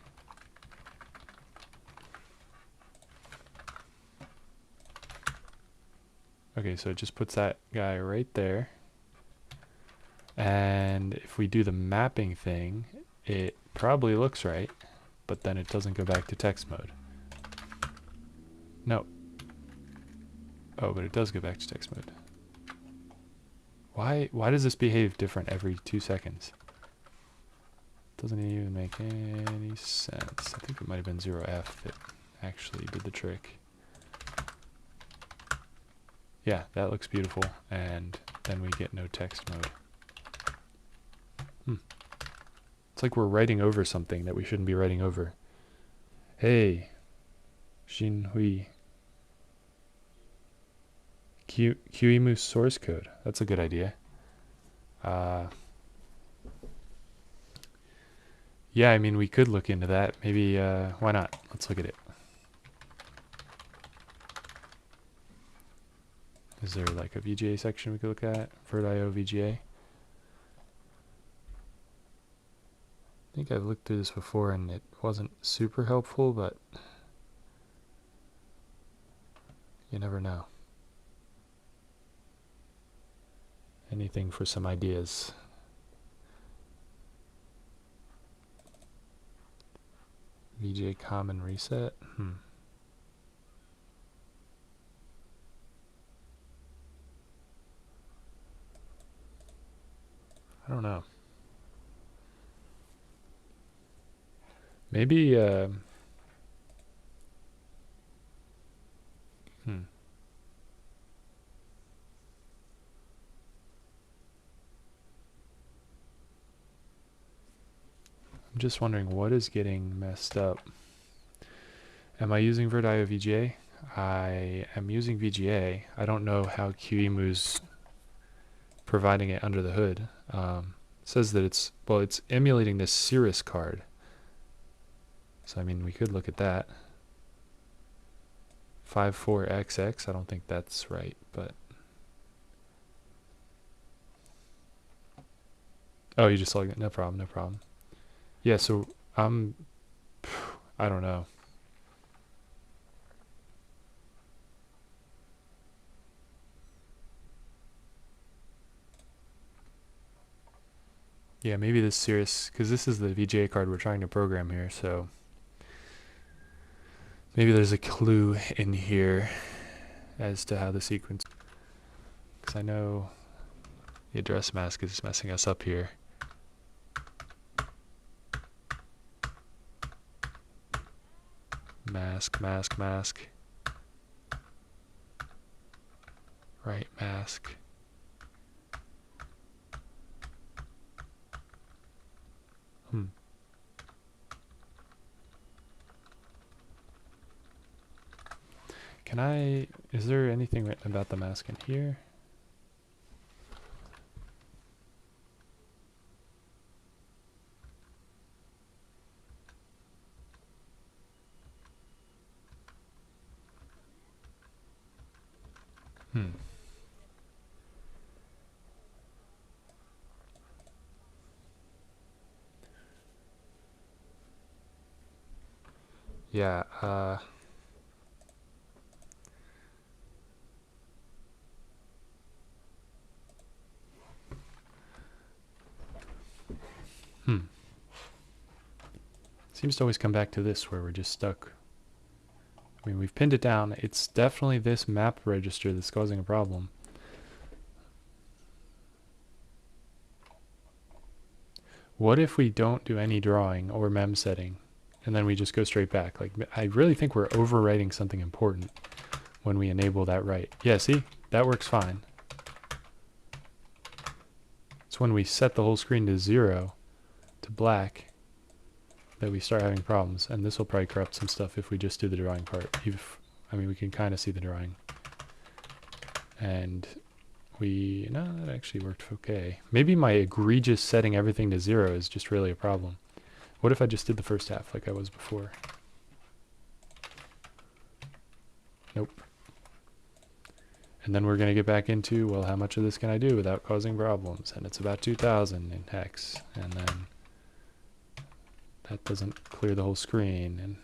Okay, so it just puts that guy right there. And if we do the mapping thing, it probably looks right, but then it doesn't go back to text mode. No. Oh, but it does go back to text mode. Why does this behave different every 2 seconds? Doesn't even make any sense. I think it might have been 0f that actually did the trick. Yeah, that looks beautiful, and then we get no text mode. It's like we're writing over something that we shouldn't be writing over. Hey, Xin Hui. QEMU source code. That's a good idea. Yeah, I mean, we could look into that. Maybe, why not? Let's look at it. Is there like a VGA section we could look at? Vert.io VGA? I think I've looked through this before and it wasn't super helpful, but you never know. Anything for some ideas. VGA common reset? I don't know. Maybe, I'm just wondering what is getting messed up. Am I using Vert.io VGA? I am using VGA. I don't know how QEMU's providing it under the hood. It says that it's emulating this Cirrus card. So I mean, we could look at that. 54XX, I don't think that's right, but oh, you just logged it. No problem, no problem. Yeah, so I don't know. Yeah, maybe this Cirrus, because this is the VGA card we're trying to program here, so maybe there's a clue in here as to how the sequence, because I know the address mask is messing us up here. Mask, mask, mask. Right mask. Is there anything written about the mask in here? Yeah, seems to always come back to this where we're just stuck. I mean, we've pinned it down. It's definitely this map register that's causing a problem. What if we don't do any drawing or mem setting and then we just go straight back? Like, I really think we're overwriting something important when we enable that write. Yeah, see? That works fine. It's when we set the whole screen to 0 to black that we start having problems, and this will probably corrupt some stuff if we just do the drawing part. I mean, we can kind of see the drawing. And no, that actually worked okay. Maybe my egregious setting everything to 0 is just really a problem. What if I just did the first half like I was before? Nope. And then we're going to get back into, well, how much of this can I do without causing problems? And it's about 2000 in hex. And then that doesn't clear the whole screen. And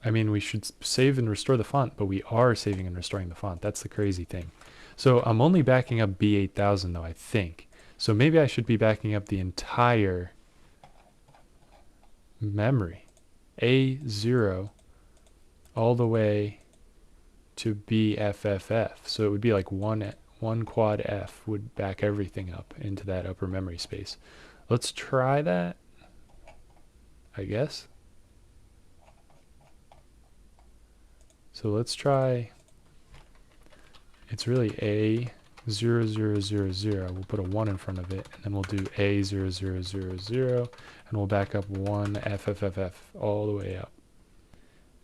I mean, we should save and restore the font, but we are saving and restoring the font. That's the crazy thing. So I'm only backing up B8000 though, I think. So maybe I should be backing up the entire memory. A0 all the way to BFFF. So it would be like one quad F would back everything up into that upper memory space. Let's try that, I guess. So let's try, it's really A0000. We'll put a 1 in front of it, and then we'll do A0000, and we'll back up 1 FFFF all the way up.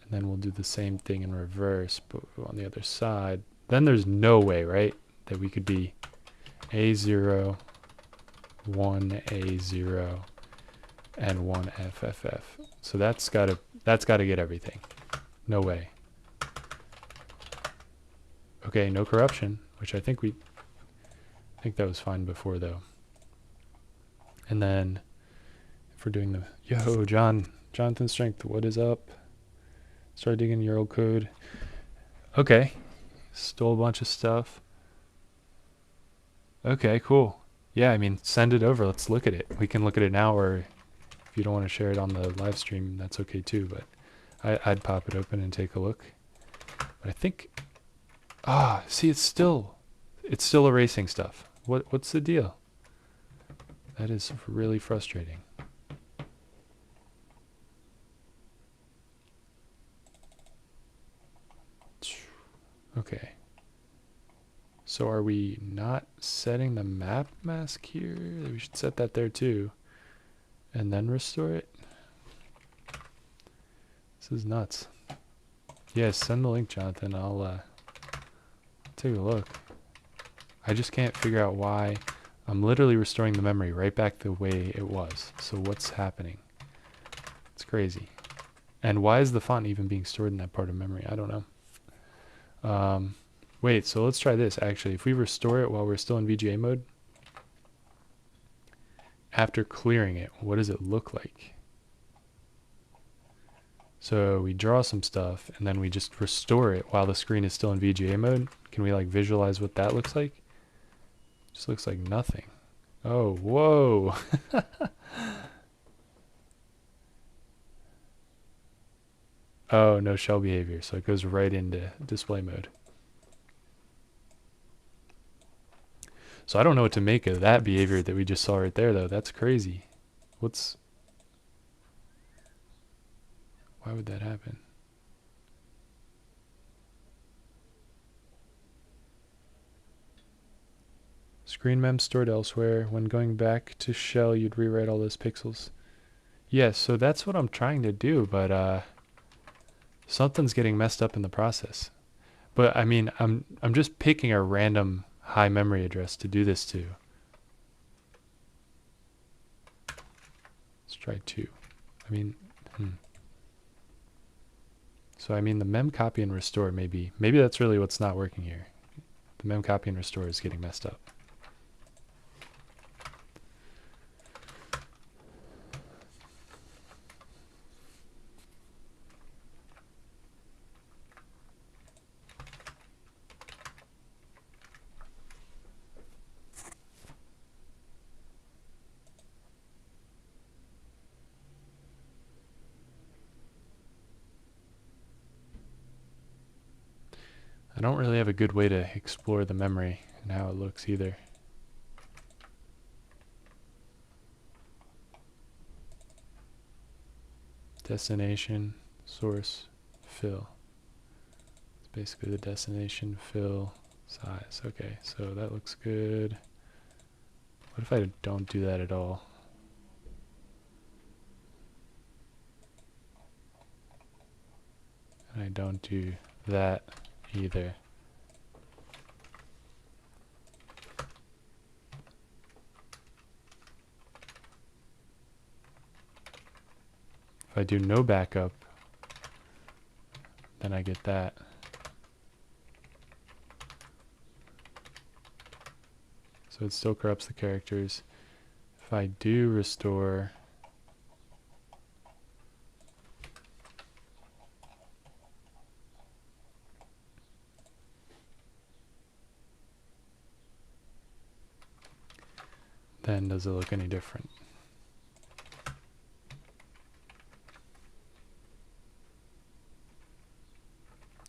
And then we'll do the same thing in reverse, but on the other side. Then there's no way, right, that we could be A0, 1 A0, and 1 FFF. So that's gotta get everything. No way. Okay, no corruption, which I think that was fine before though. And then if we're doing the, yo, Jonathan Strength, what is up? Start digging your old code. Okay, stole a bunch of stuff. Okay, cool. Yeah, I mean, send it over. Let's look at it. We can look at it now, or if you don't want to share it on the live stream, that's okay too. But I'd pop it open and take a look. But I think, see, it's still erasing stuff. What's the deal? That is really frustrating. Okay. So are we not setting the map mask here? We should set that there too. And then restore it. This is nuts. Yes, send the link, Jonathan. I'll take a look. I just can't figure out why I'm literally restoring the memory right back the way it was. So what's happening? It's crazy. And why is the font even being stored in that part of memory? I don't know. Wait, so let's try this. Actually, if we restore it while we're still in VGA mode, after clearing it, what does it look like? So we draw some stuff and then we just restore it while the screen is still in VGA mode. Can we like visualize what that looks like? Just looks like nothing. Oh, whoa. Oh, no shell behavior. So it goes right into display mode. So I don't know what to make of that behavior that we just saw right there, though. That's crazy. Why would that happen? Screen mem stored elsewhere. When going back to shell, you'd rewrite all those pixels. Yes, so that's what I'm trying to do, but something's getting messed up in the process. But I mean, I'm just picking a random high memory address to do this to. Let's try 2. I mean, So I mean, the mem copy and restore maybe that's really what's not working here. The mem copy and restore is getting messed up. I don't really have a good way to explore the memory and how it looks either. Destination, source, fill. It's basically the destination, fill, size. Okay, so that looks good. What if I don't do that at all? I don't do that either. If I do no backup, then I get that. So it still corrupts the characters. If I do restore, then does it look any different?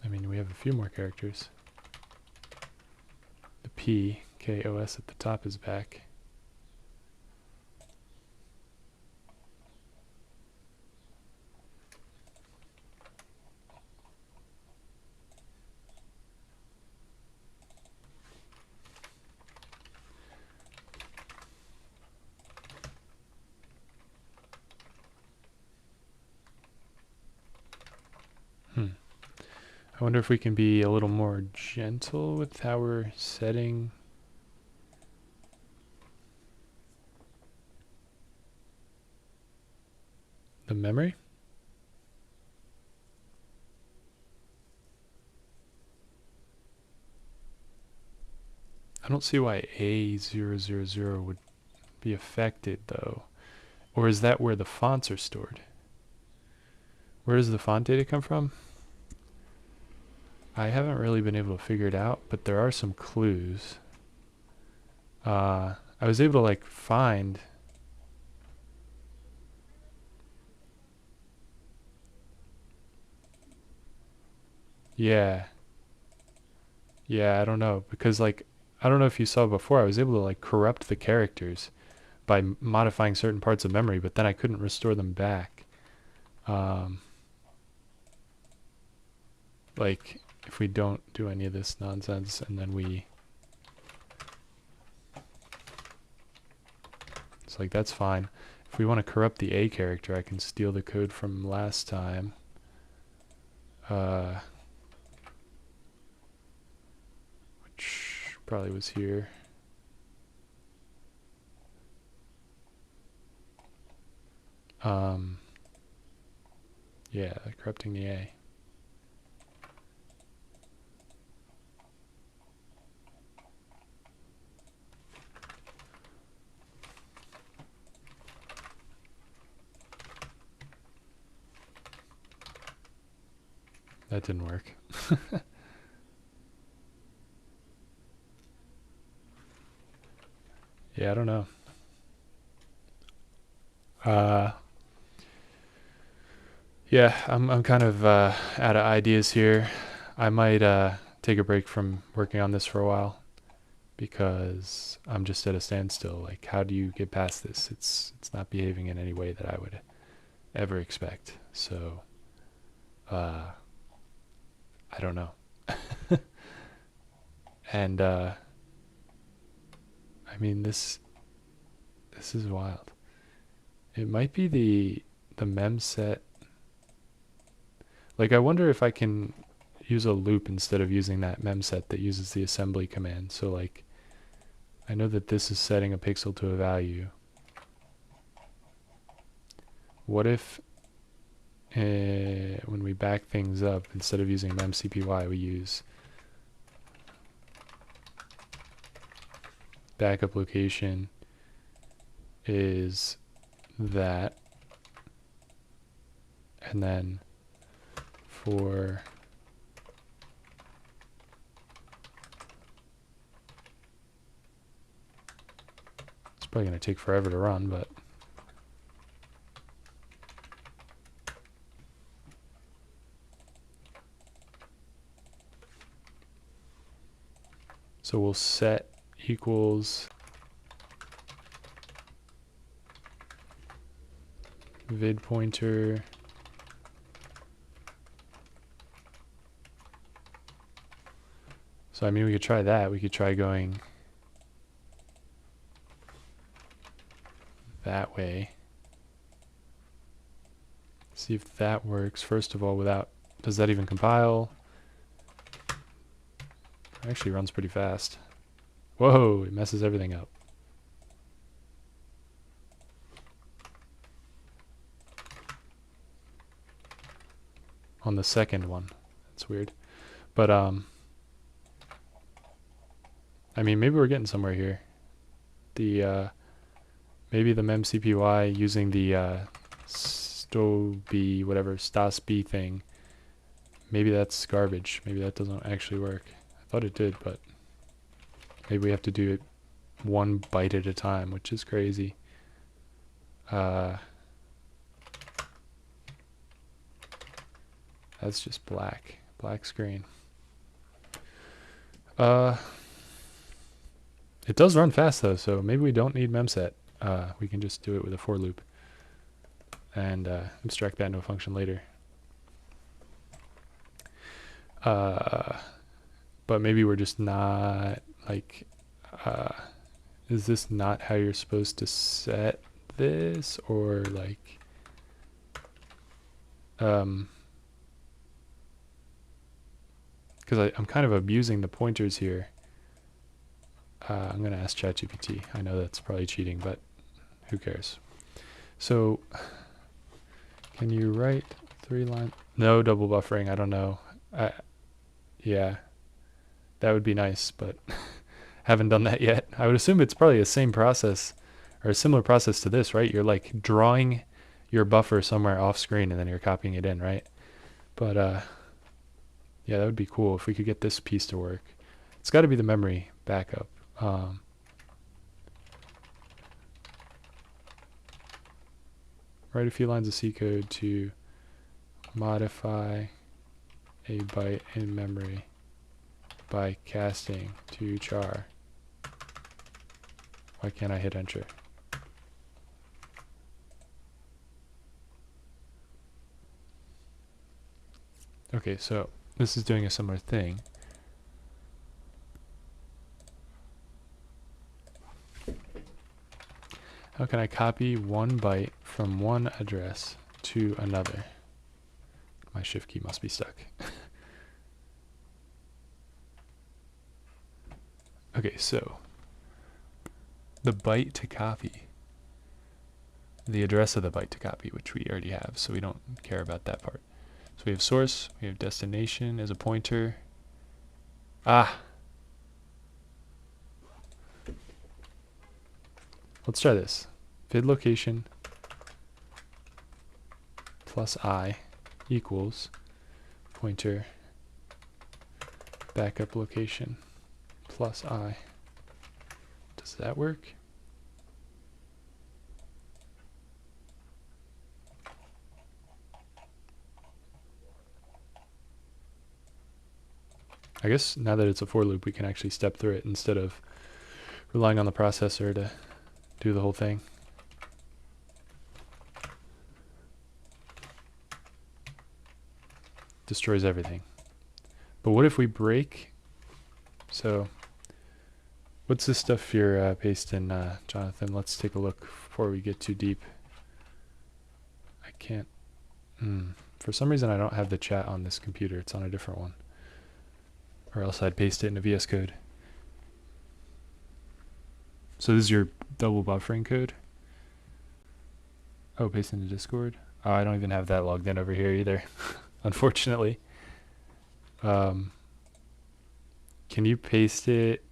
I mean, we have a few more characters. The P, K-O-S at the top is back. I wonder if we can be a little more gentle with how we're setting the memory. I don't see why A000 would be affected though. Or is that where the fonts are stored? Where does the font data come from? I haven't really been able to figure it out, but there are some clues. I was able to like find yeah, I don't know, because like I don't know if you saw before, I was able to like corrupt the characters by modifying certain parts of memory, but then I couldn't restore them back. Like if we don't do any of this nonsense and then it's like that's fine. If we want to corrupt the A character, I can steal the code from last time. Which probably was here. Yeah, corrupting the A. That didn't work. Yeah, I don't know. Yeah, I'm kind of out of ideas here. I might take a break from working on this for a while because I'm just at a standstill. Like, how do you get past this? It's not behaving in any way that I would ever expect. So, I don't know. And I mean, this is wild. It might be the mem set. Like, I wonder if I can use a loop instead of using that mem set that uses the assembly command. So like, I know that this is setting a pixel to a value. What if when we back things up, instead of using memcpy, we use backup location is that, and then for it's probably going to take forever to run, but so we'll set equals vid pointer so I mean we could try that. We could try going that way. See if that works first of all without Does that even compile? It actually runs pretty fast. Whoa, it messes everything up. On the second one. That's weird. But, I mean, maybe we're getting somewhere here. The, maybe the memcpy using the, STOB, whatever, STASB thing. Maybe that's garbage. Maybe that doesn't actually work. I thought it did, but maybe we have to do it 1 byte at a time, which is crazy. That's just black screen. It does run fast though, so maybe we don't need memset. We can just do it with a for loop and abstract that into a function later. But maybe we're just not like, is this not how you're supposed to set this, or like, because I'm kind of abusing the pointers here. I'm going to ask ChatGPT. I know that's probably cheating, but who cares? So, can you write 3 lines? No double buffering. I don't know. Yeah, that would be nice, but haven't done that yet. I would assume it's probably the same process or a similar process to this, right? You're like drawing your buffer somewhere off screen and then you're copying it in, right? But yeah, that would be cool if we could get this piece to work. It's got to be the memory backup. Write a few lines of C code to modify a byte in memory by casting to char. Why can't I hit enter? Okay, so this is doing a similar thing. How can I copy 1 byte from one address to another? My shift key must be stuck. Okay, so the byte to copy, the address of the byte to copy, which we already have, so we don't care about that part. So we have source, we have destination as a pointer. Let's try this. Vid location plus I equals pointer backup location plus I. Does that work? I guess now that it's a for loop, we can actually step through it instead of relying on the processor to do the whole thing. Destroys everything. But what if we break? So what's this stuff you're pasting, Jonathan? Let's take a look before we get too deep. I can't. For some reason, I don't have the chat on this computer. It's on a different one. Or else I'd paste it into VS Code. So this is your double buffering code. Oh, paste into Discord. Oh, I don't even have that logged in over here either, unfortunately. Can you paste it?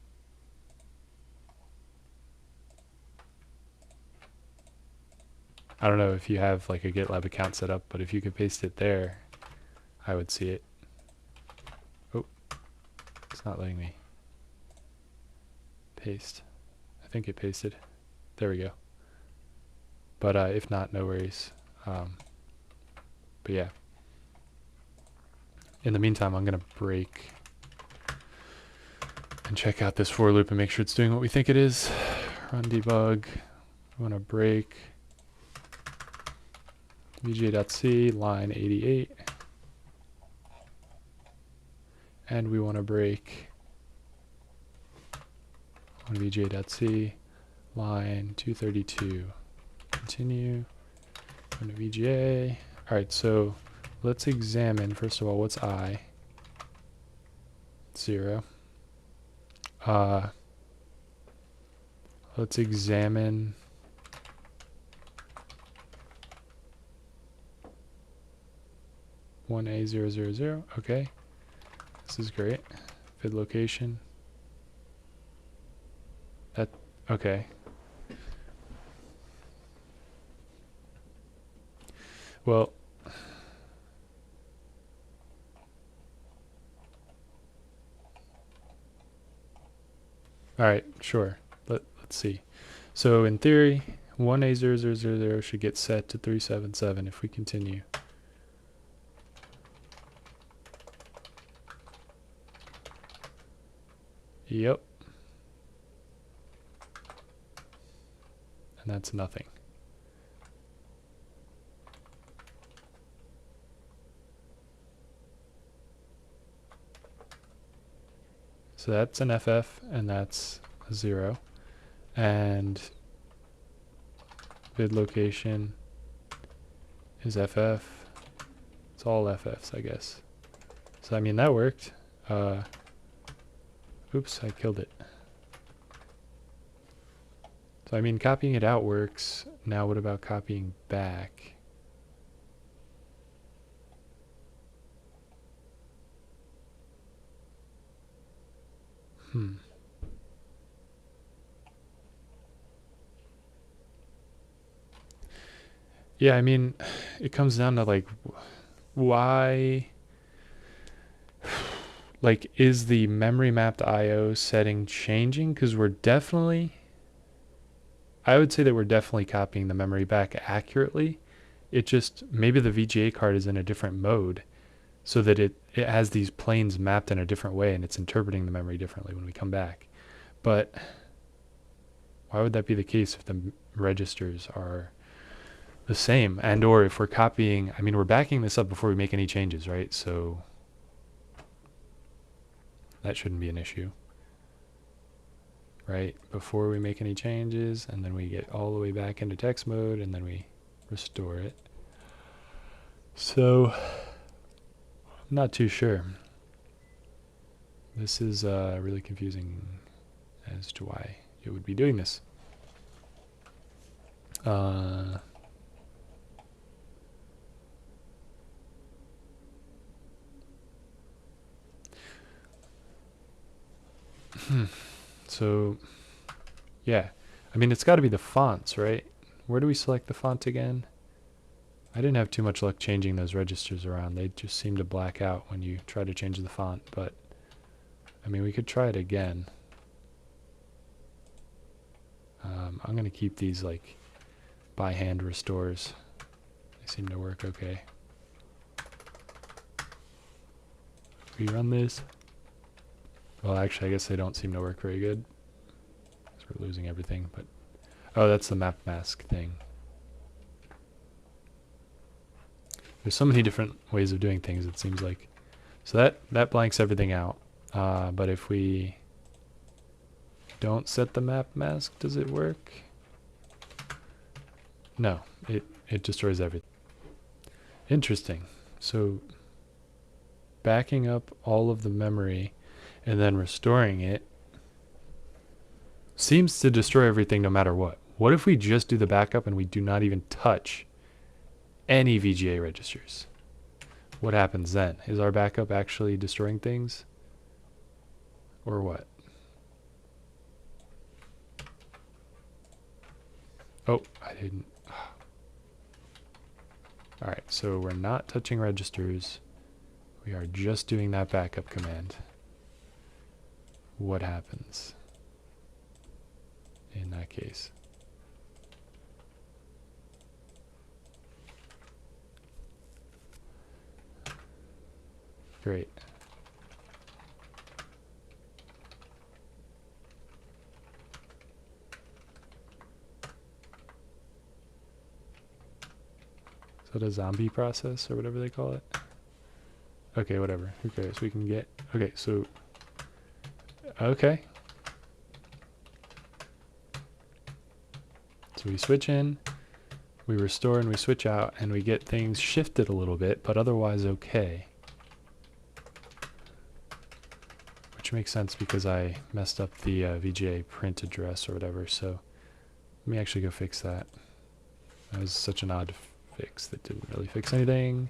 I don't know if you have like a GitLab account set up, but if you could paste it there, I would see it. Oh, it's not letting me paste. I think it pasted. There we go. But if not, no worries. But yeah. In the meantime, I'm going to break and check out this for loop and make sure it's doing what we think it is. Run debug. We want to break VGA.c line 88. And we want to break on VGA.c line 232. Continue. Go to VGA. Alright, so let's examine, first of all, what's I? 0. Let's examine (1A000). Okay, this is great. Vid location. That okay. Well, all right, sure. Let's see. So in theory, 1A0000 should get set to 377 if we continue. Yep. And that's nothing. So that's an FF, and that's a 0. And vid location is FF. It's all FFs, I guess. So I mean that worked. Oops, I killed it. So I mean copying it out works. Now what about copying back? Yeah, I mean, it comes down to like, why, like, is the memory mapped IO setting changing? Because we're definitely, I would say that we're definitely copying the memory back accurately. It just, maybe the VGA card is in a different mode so that it has these planes mapped in a different way and it's interpreting the memory differently when we come back. But why would that be the case if the registers are the same? And or if we're copying, I mean, we're backing this up before we make any changes, right? So that shouldn't be an issue, right? Before we make any changes, and then we get all the way back into text mode, and then we restore it. So I'm not too sure. This is really confusing as to why it would be doing this. So, yeah. I mean, it's got to be the fonts, right? Where do we select the font again? I didn't have too much luck changing those registers around. They just seem to black out when you try to change the font, but I mean, we could try it again. I'm going to keep these like by hand restores. They seem to work okay. Rerun this. Well, actually, I guess they don't seem to work very good. Because we're losing everything, but... Oh, that's the map mask thing. There's so many different ways of doing things, it seems like. So that blanks everything out. But if we don't set the map mask, does it work? No, it destroys everything. Interesting. So backing up all of the memory and then restoring it seems to destroy everything no matter what. What if we just do the backup and we do not even touch any VGA registers? What happens then? Is our backup actually destroying things? Or what? Oh, I didn't. Alright, so we're not touching registers. We are just doing that backup command. What happens in that case? Great. Is that a zombie process or whatever they call it? Okay, whatever. Who cares? We can get... Okay, so... Okay. So we switch in. we restore and we switch out and we get things shifted a little bit, but otherwise okay. Which makes sense because I messed up the VGA print address or whatever, so let me actually go fix that. That was such an odd fix that didn't really fix anything.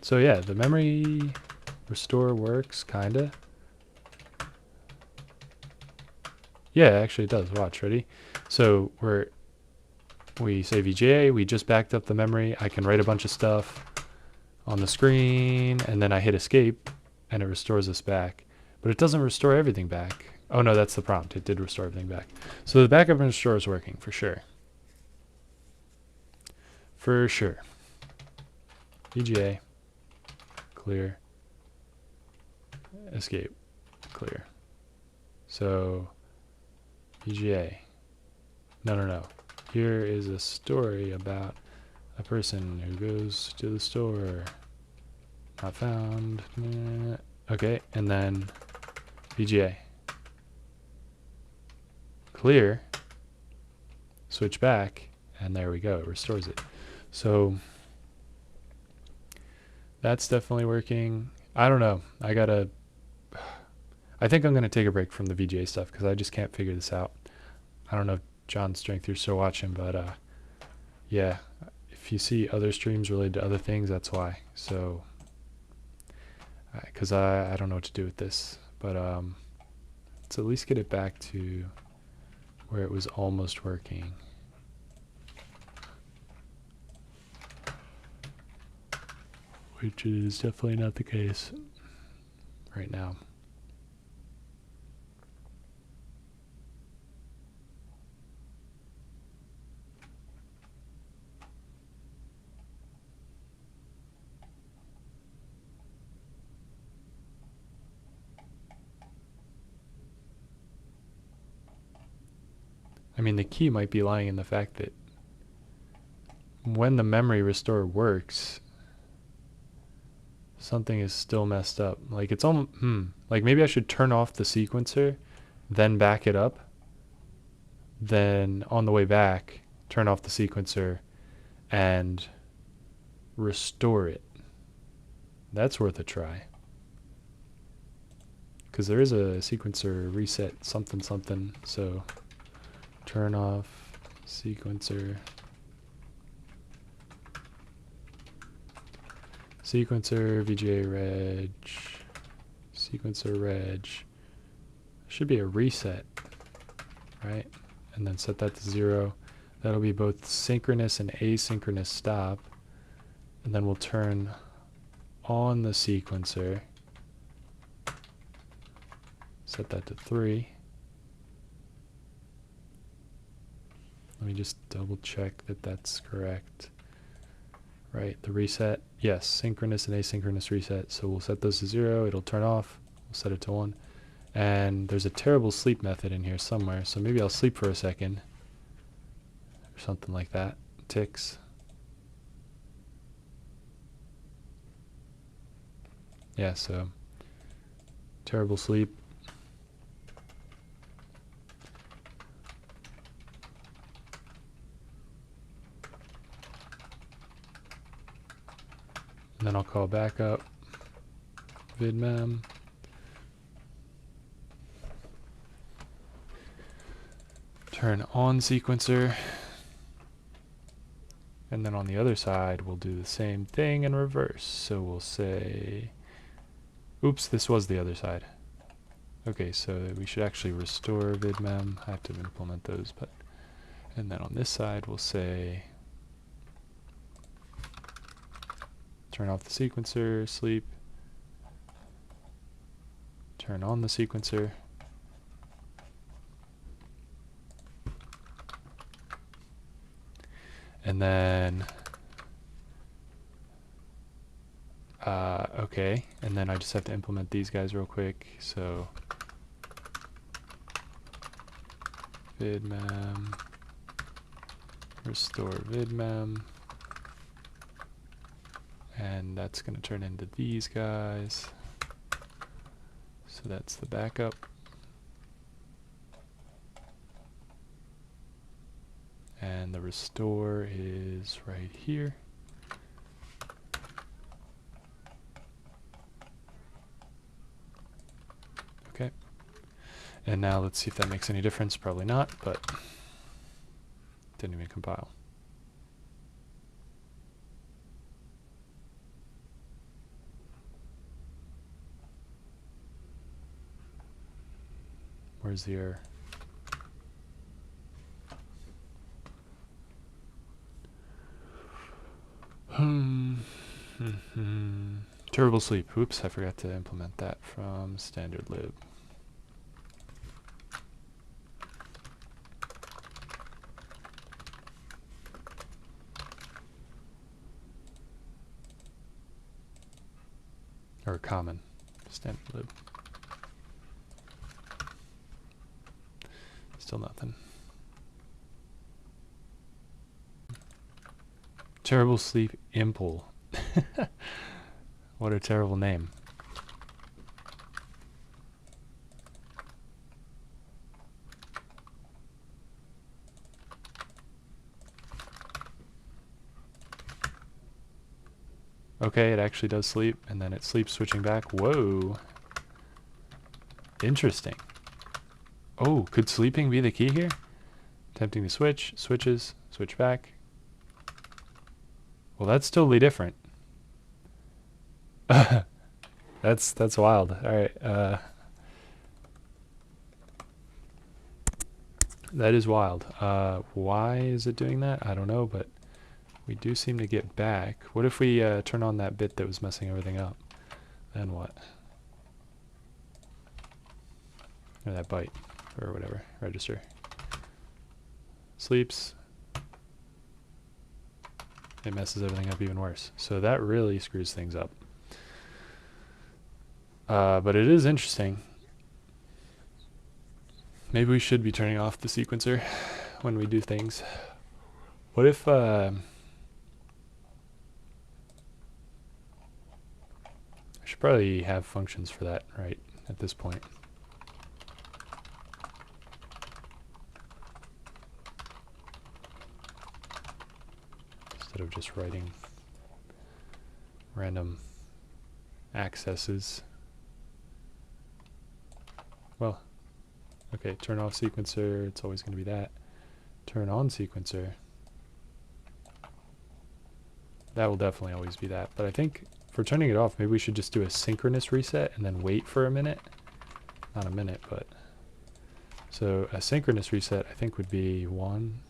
So yeah, the memory restore works, kinda. Yeah, actually it does. Watch, ready? So we say VGA, we just backed up the memory. I can write a bunch of stuff on the screen, and then I hit escape, and it restores us back. But it doesn't restore everything back. Oh no, that's the prompt. It did restore everything back. So the backup and restore is working, for sure. For sure. VGA, clear, escape, clear. So VGA, no. Here is a story about a person who goes to the store. Not found. Okay, and then VGA. Clear. Switch back, and there we go. It restores it. So that's definitely working. I don't know. I think I'm going to take a break from the VGA stuff because I just can't figure this out. I don't know if John Strength, you're still watching, but yeah, if you see other streams related to other things, that's why. So, because I don't know what to do with this, but let's at least get it back to where it was almost working. Which is definitely not the case right now. I mean, the key might be lying in the fact that when the memory restore works, something is still messed up. Like it's almost, like maybe I should turn off the sequencer, then back it up, then on the way back, turn off the sequencer and restore it. That's worth a try. Because there is a sequencer reset something, so turn off sequencer. Sequencer, VGA reg, sequencer reg. Should be a reset, right? And then set that to 0. That'll be both synchronous and asynchronous stop. And then we'll turn on the sequencer. Set that to 3. Let me just double check that that's correct. Right, the reset, yes, synchronous and asynchronous reset. So we'll set those to 0, it'll turn off, we'll set it to 1. And there's a terrible sleep method in here somewhere, so maybe I'll sleep for a second. Or something like that, ticks. Yeah, so terrible sleep. And then I'll call backup, vidmem. Turn on sequencer. And then on the other side, we'll do the same thing in reverse. So we'll say, oops, this was the other side. Okay, so we should actually restore vidmem. I have to implement those, but, and then on this side, we'll say, turn off the sequencer, sleep, turn on the sequencer, and then, okay, and then I just have to implement these guys real quick, so vidmem, restore vidmem, and that's going to turn into these guys. So that's the backup. and the restore is right here. Okay. And now let's see if that makes any difference. Probably not, but didn't even compile. Where's the error? Terrible sleep. Oops, I forgot to implement that from standard lib. Or common standard lib. Still nothing. Terrible sleep impul. What a terrible name. Okay, it actually does sleep, and then it sleeps switching back. Whoa. Interesting. Oh, could sleeping be the key here? Attempting to switch, switches, switch back. Well, that's totally different. That's wild. All right. That is wild. Why is it doing that? I don't know, but we do seem to get back. What if we turn on that bit that was messing everything up? Then what? Or that byte, or whatever, register. Sleeps. It messes everything up even worse. So that really screws things up. But it is interesting. Maybe we should be turning off the sequencer when we do things. What if... I should probably have functions for that, right, at this point. Instead of just writing random accesses. Well, okay, turn off sequencer, it's always going to be that. Turn on sequencer. That will definitely always be that. But I think for turning it off, maybe we should just do a synchronous reset and then wait for a minute. Not a minute, but... So a synchronous reset, I think, would be 1.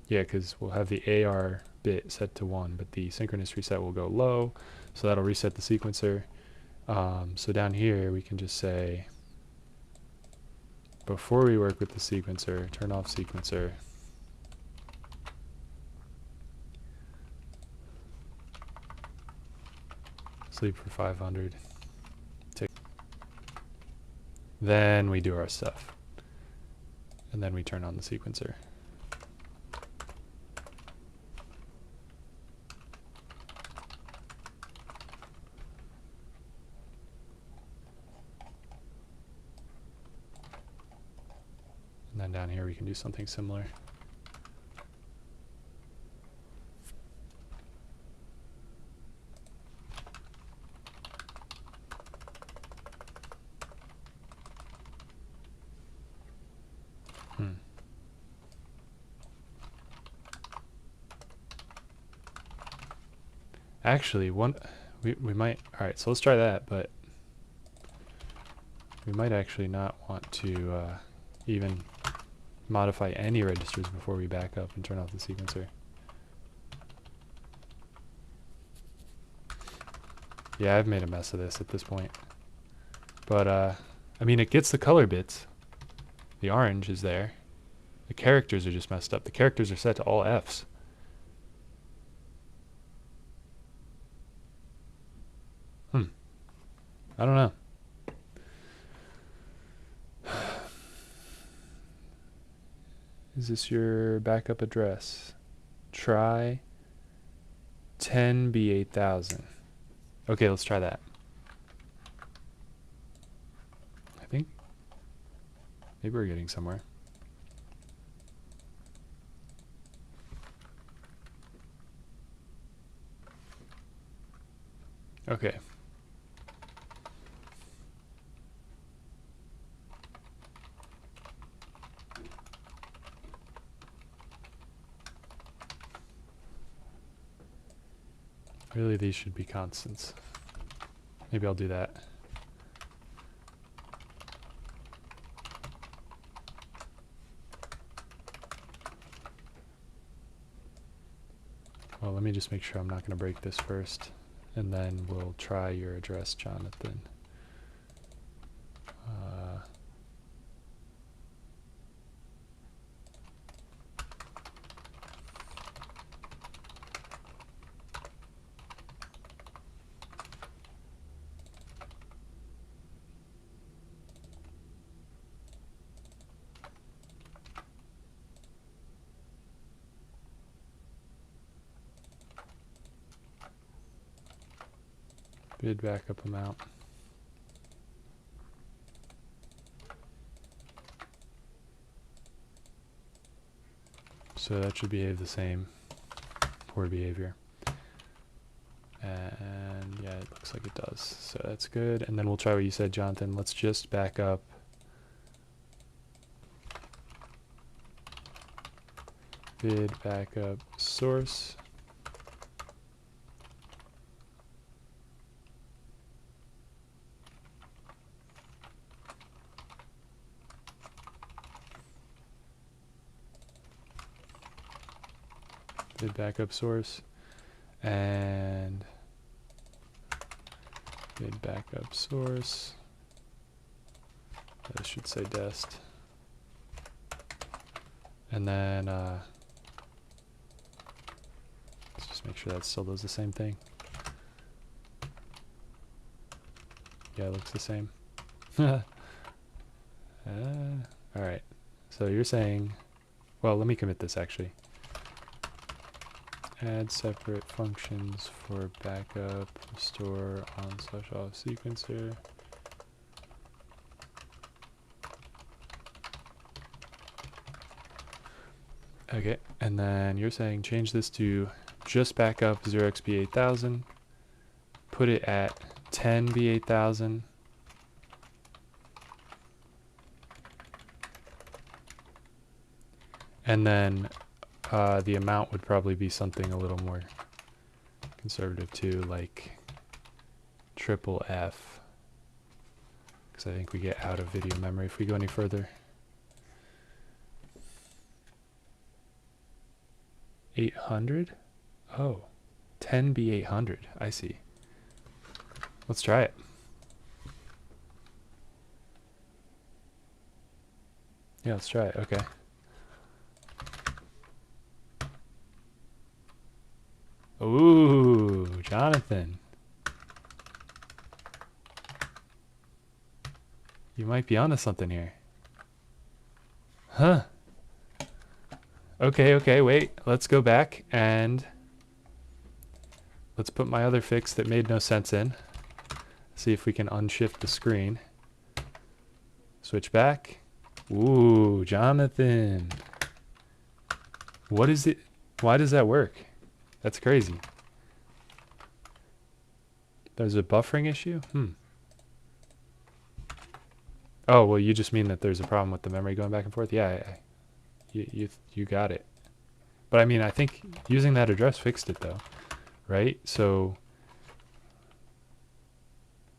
Yeah, because we'll have the AR bit set to 1, but the synchronous reset will go low, so that'll reset the sequencer. So down here, we can just say, before we work with the sequencer, turn off sequencer. Sleep for 500. Then we do our stuff. And then we turn on the sequencer. And then down here we can do something similar. Actually, we might, alright, so let's try that, but we might actually not want to even modify any registers before we back up and turn off the sequencer. Yeah, I've made a mess of this at this point. But, I mean, it gets the color bits. The orange is there. The characters are just messed up. The characters are set to all Fs. I don't know. Is this your backup address? Try 10B8000. Okay, let's try that. I think maybe we're getting somewhere. Okay. Really, these should be constants. Maybe I'll do that. Well, let me just make sure I'm not going to break this first, and then we'll try your address, Jonathan. Bid backup amount. So that should behave the same. Poor behavior. And yeah, it looks like it does. So that's good. And then we'll try what you said, Jonathan. Let's just back up. Bid backup source. Bid backup source. And bid backup source. That should say dest. And then let's just make sure that still does the same thing. Yeah, it looks the same. Alright, so you're saying, well, let me commit this actually. Add separate functions for backup, restore, on/off sequencer. Okay, and then you're saying change this to just backup 0xb8000, put it at 10b8000, and then the amount would probably be something a little more conservative too, like triple F, because I think we get out of video memory if we go any further. 800? Oh, 10b800. I see. Let's try it. Yeah, let's try it. Okay. Ooh, Jonathan. You might be onto something here. Huh. Okay, wait. Let's go back and let's put my other fix that made no sense in. See if we can unshift the screen. Switch back. Ooh, Jonathan. What is it? Why does that work? That's crazy. There's a buffering issue? Oh, well, you just mean that there's a problem with the memory going back and forth? Yeah, you got it. But I mean, I think using that address fixed it though, right? So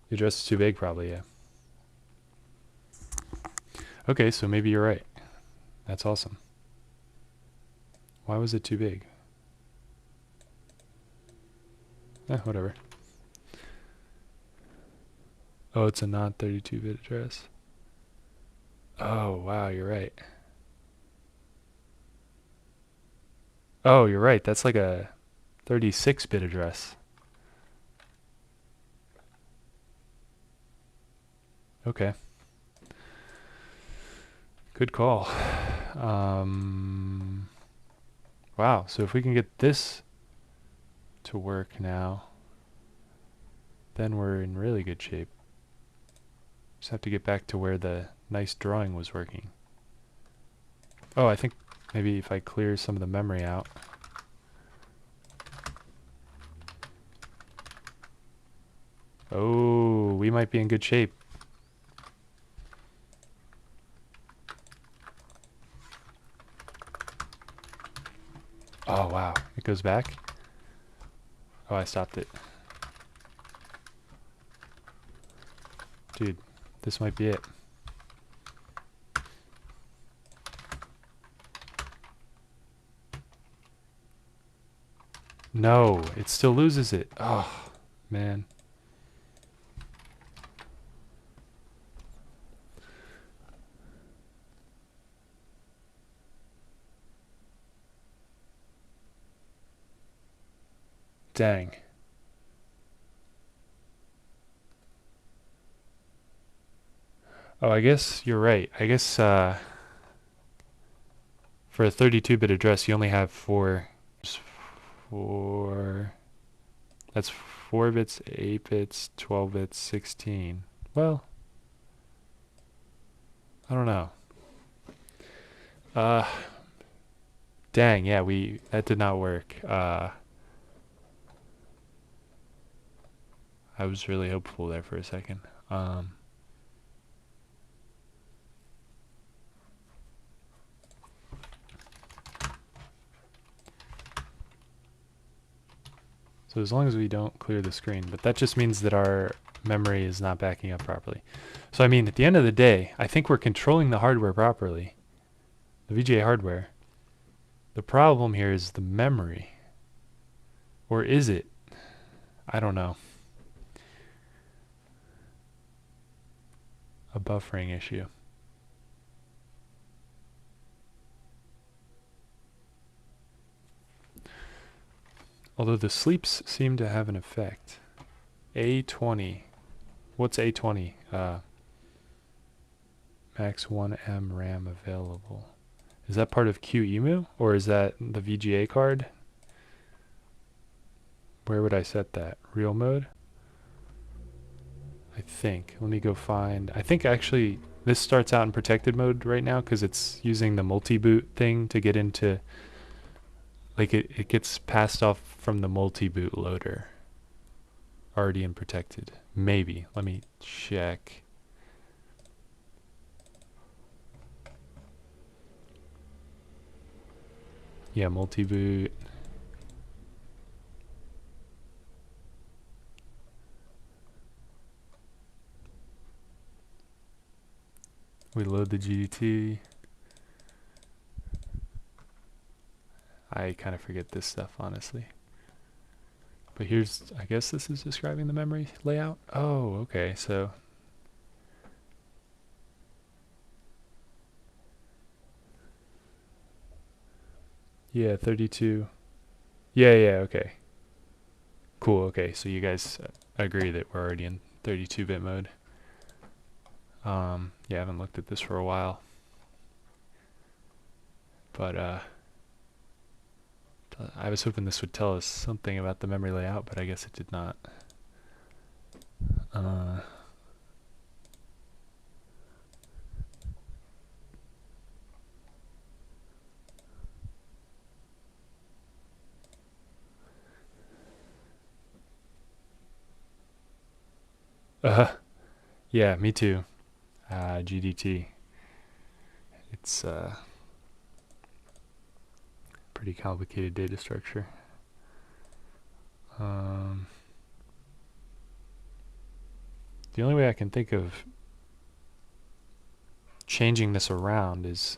the address is too big probably, yeah. Okay, so maybe you're right. That's awesome. Why was it too big? Whatever. Oh, it's a non 32-bit address. Oh, wow, you're right. Oh, you're right. That's like a 36-bit address. Okay. Good call. Wow, so if we can get this to work now, then we're in really good shape. Just have to get back to where the nice drawing was working. Oh, I think maybe if I clear some of the memory out. Oh, we might be in good shape. Oh, wow. It goes back. Oh, I stopped it. Dude, this might be it. No, it still loses it. Oh, man. Dang. Oh, I guess you're right. I guess for a 32-bit address, you only have four. That's 4 bits, 8 bits, 12 bits, 16. Well, I don't know. Uh, Dang, yeah, that did not work. I was really hopeful there for a second. So as long as we don't clear the screen, but that just means that our memory is not backing up properly. So I mean, at the end of the day, I think we're controlling the hardware properly, the VGA hardware. The problem here is the memory. Or is it? I don't know. A buffering issue. Although the sleeps seem to have an effect. A20. What's A20? Max 1M RAM available. Is that part of QEMU? Or is that the VGA card? Where would I set that? Real mode? I think. Let me go find. I think actually this starts out in protected mode right now because it's using the multi-boot thing to get into, like it gets passed off from the multi-boot loader. Already in protected. Maybe. Let me check. Yeah, multi-boot. We load the GDT. I kind of forget this stuff, honestly. But here's, I guess this is describing the memory layout. Oh, okay, so. Yeah, 32. Yeah, okay. Cool, okay, so you guys agree that we're already in 32-bit mode. Yeah, I haven't looked at this for a while. But I was hoping this would tell us something about the memory layout, but I guess it did not. Yeah, me too. GDT. It's pretty complicated data structure. The only way I can think of changing this around is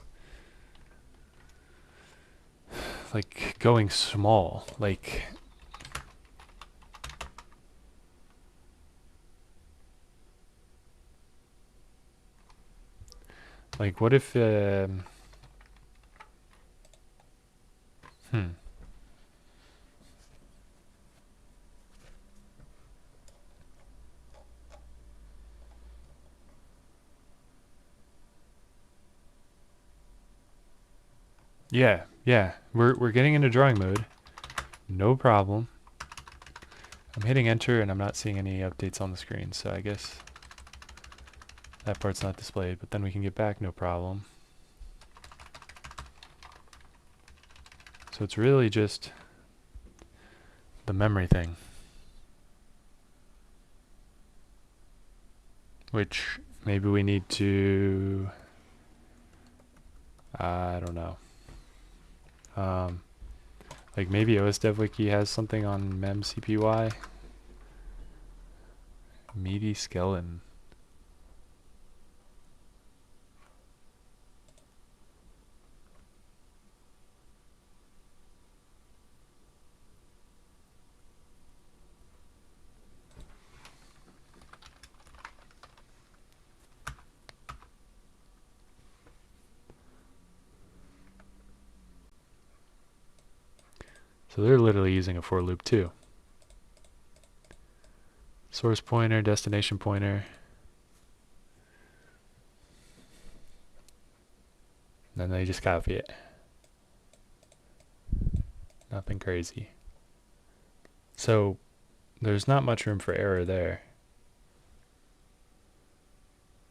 like going small. Like what if yeah, we're getting into drawing mode. No problem. I'm hitting enter and I'm not seeing any updates on the screen, so I guess that part's not displayed, but then we can get back, no problem. So it's really just the memory thing. which maybe we need to, I don't know. Like maybe OSDevWiki has something on memcpy. Meaty skeleton. So they're literally using a for loop too. Source pointer, destination pointer. And then they just copy it. Nothing crazy. So there's not much room for error there.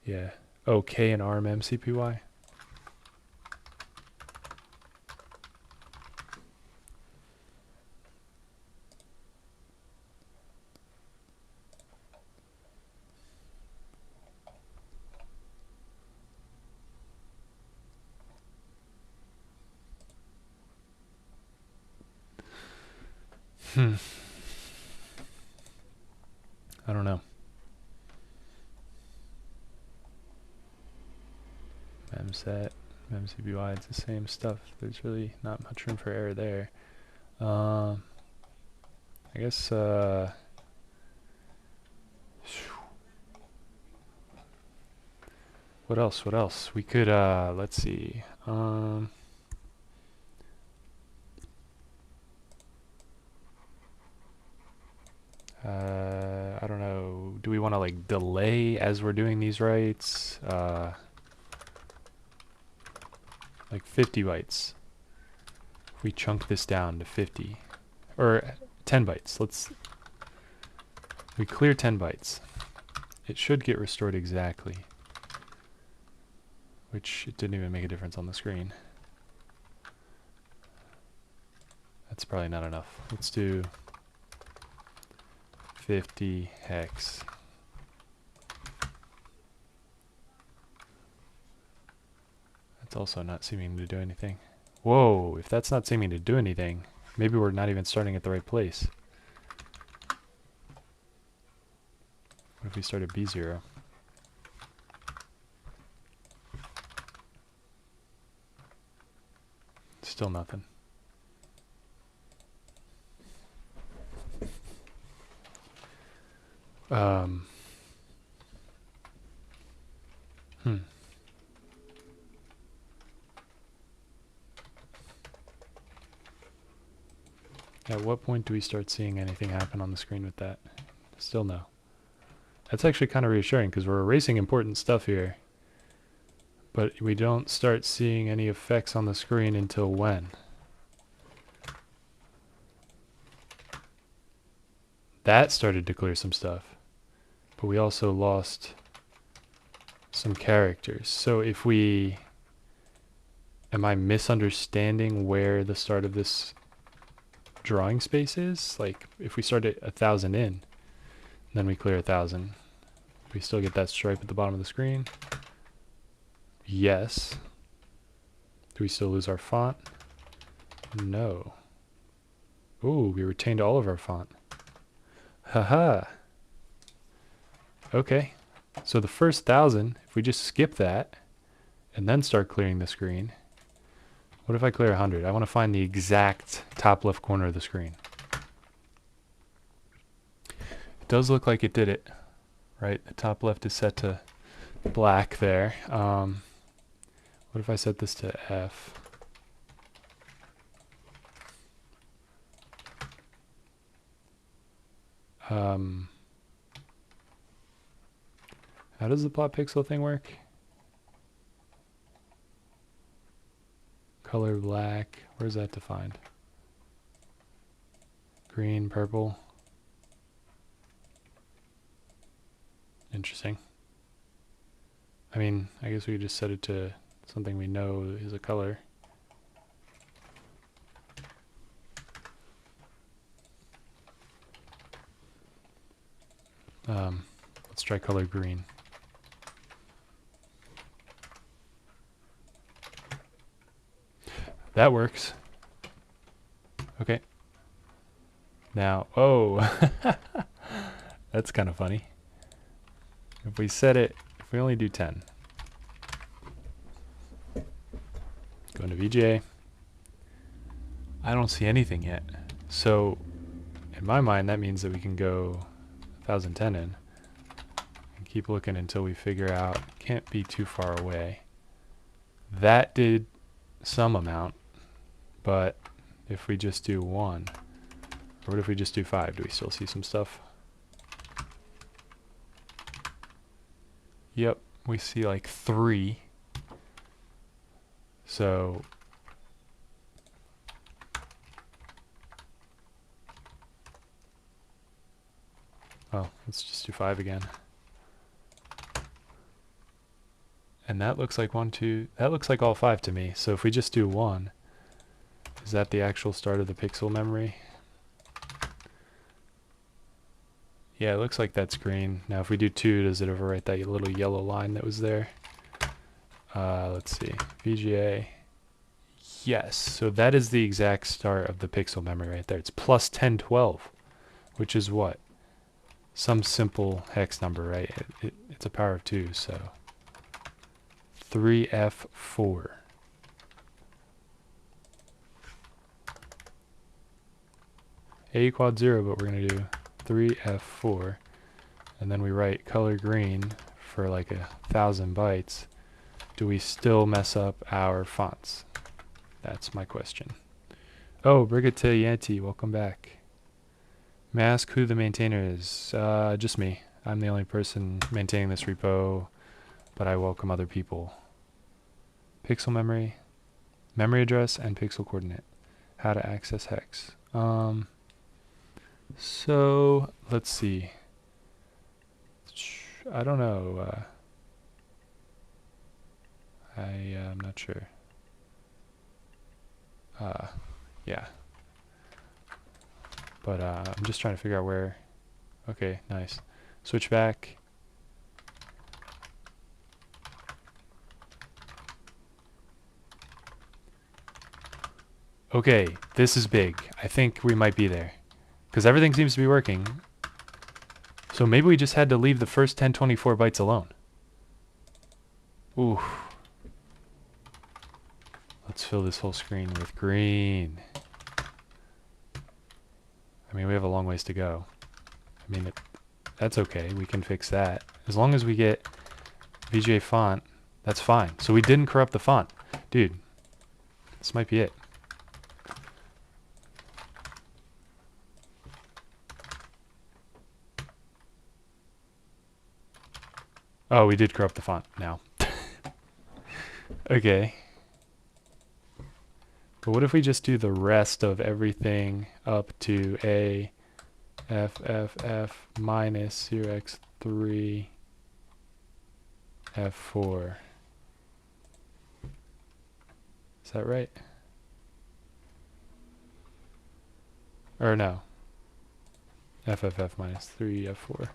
Yeah. Oh, K and R memcpy. I don't know. Memset, memcpy, it's the same stuff. There's really not much room for error there. I guess, what else? What else? We could, let's see. I don't know. Do we want to like delay as we're doing these writes? Like 50 bytes. If we chunk this down to 50 or 10 bytes, we clear 10 bytes. It should get restored exactly, which it didn't even make a difference on the screen. That's probably not enough. Let's do 50 hex. That's also not seeming to do anything. Whoa, if that's not seeming to do anything, maybe we're not even starting at the right place. What if we start at B0? Still nothing. At what point do we start seeing anything happen on the screen with that? Still no. That's actually kind of reassuring because we're erasing important stuff here. But we don't start seeing any effects on the screen until when? That started to clear some stuff. But we also lost some characters. So if we... Am I misunderstanding where the start of this drawing space is? Like if we start at 1,000 in, then we clear 1,000. We still get that stripe at the bottom of the screen. Yes. Do we still lose our font? No. Ooh, we retained all of our font. Haha. Okay. So the first 1,000, if we just skip that and then start clearing the screen. What if I clear 100? I want to find the exact top left corner of the screen. It does look like it did it. Right? The top left is set to black there. What if I set this to F? How does the plot pixel thing work? Color black. Where's that defined? Green, purple. Interesting. I mean, I guess we could just set it to something we know is a color. Let's try color green. That works. Okay. Now, oh, that's kind of funny. If we set it, if we only do 10, go into VGA. I don't see anything yet. So in my mind, that means that we can go 1010 in and keep looking until we figure out, can't be too far away. That did some amount, but if we just do 1, or what if we just do 5? Do we still see some stuff? Yep, we see like 3. So well, let's just do 5 again. And that looks like 1, 2, that looks like all 5 to me. So if we just do 1, is that the actual start of the pixel memory? Yeah, it looks like that's green. Now if we do 2, does it overwrite that little yellow line that was there? Let's see, VGA. Yes, so that is the exact start of the pixel memory right there. It's plus 1012, which is what? Some simple hex number, right? It's a power of 2, so 3F4. A quad 0, but we're going to do 3F4. And then we write color green for like 1,000 bytes. Do we still mess up our fonts? That's my question. Oh, Brigitte Yanti, welcome back. May I ask who the maintainer is? Just me. I'm the only person maintaining this repo, but I welcome other people. Pixel memory, memory address, and pixel coordinate. How to access hex. So let's see. I don't know. I'm not sure. Yeah. But I'm just trying to figure out where. Okay, nice. Switch back. Okay, this is big. I think we might be there. Because everything seems to be working. So maybe we just had to leave the first 1024 bytes alone. Ooh. Let's fill this whole screen with green. I mean, we have a long ways to go. I mean, that's okay. We can fix that. As long as we get VGA font, that's fine. So we didn't corrupt the font. Dude, this might be it. Oh, we did corrupt the font now. Okay. But what if we just do the rest of everything up to A, F, F, F, minus 0x3, F4. Is that right? Or no. FFF minus 3, F4.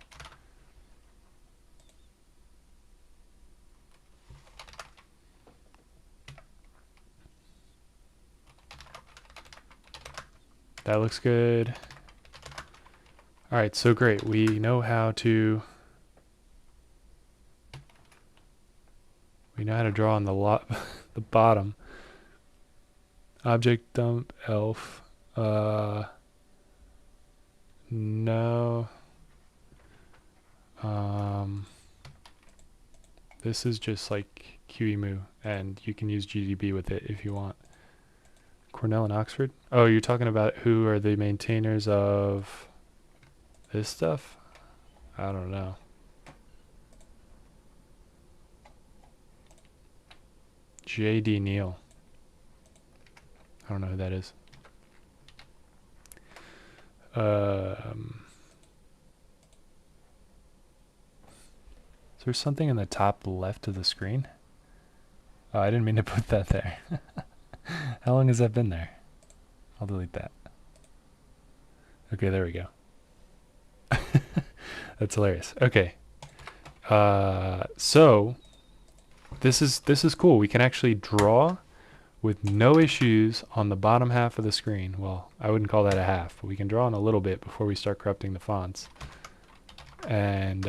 That looks good. All right, so great. We know how to draw on the the bottom. Object dump elf. No. This is just like QEMU, and you can use GDB with it if you want. Cornell and Oxford? Oh, you're talking about who are the maintainers of this stuff? I don't know. J.D. Neal. I don't know who that is. Is there something in the top left of the screen? Oh, I didn't mean to put that there. How long has that been there? I'll delete that. Okay, there we go. That's hilarious. Okay. So this is cool. We can actually draw with no issues on the bottom half of the screen. Well, I wouldn't call that a half, but we can draw in a little bit before we start corrupting the fonts. And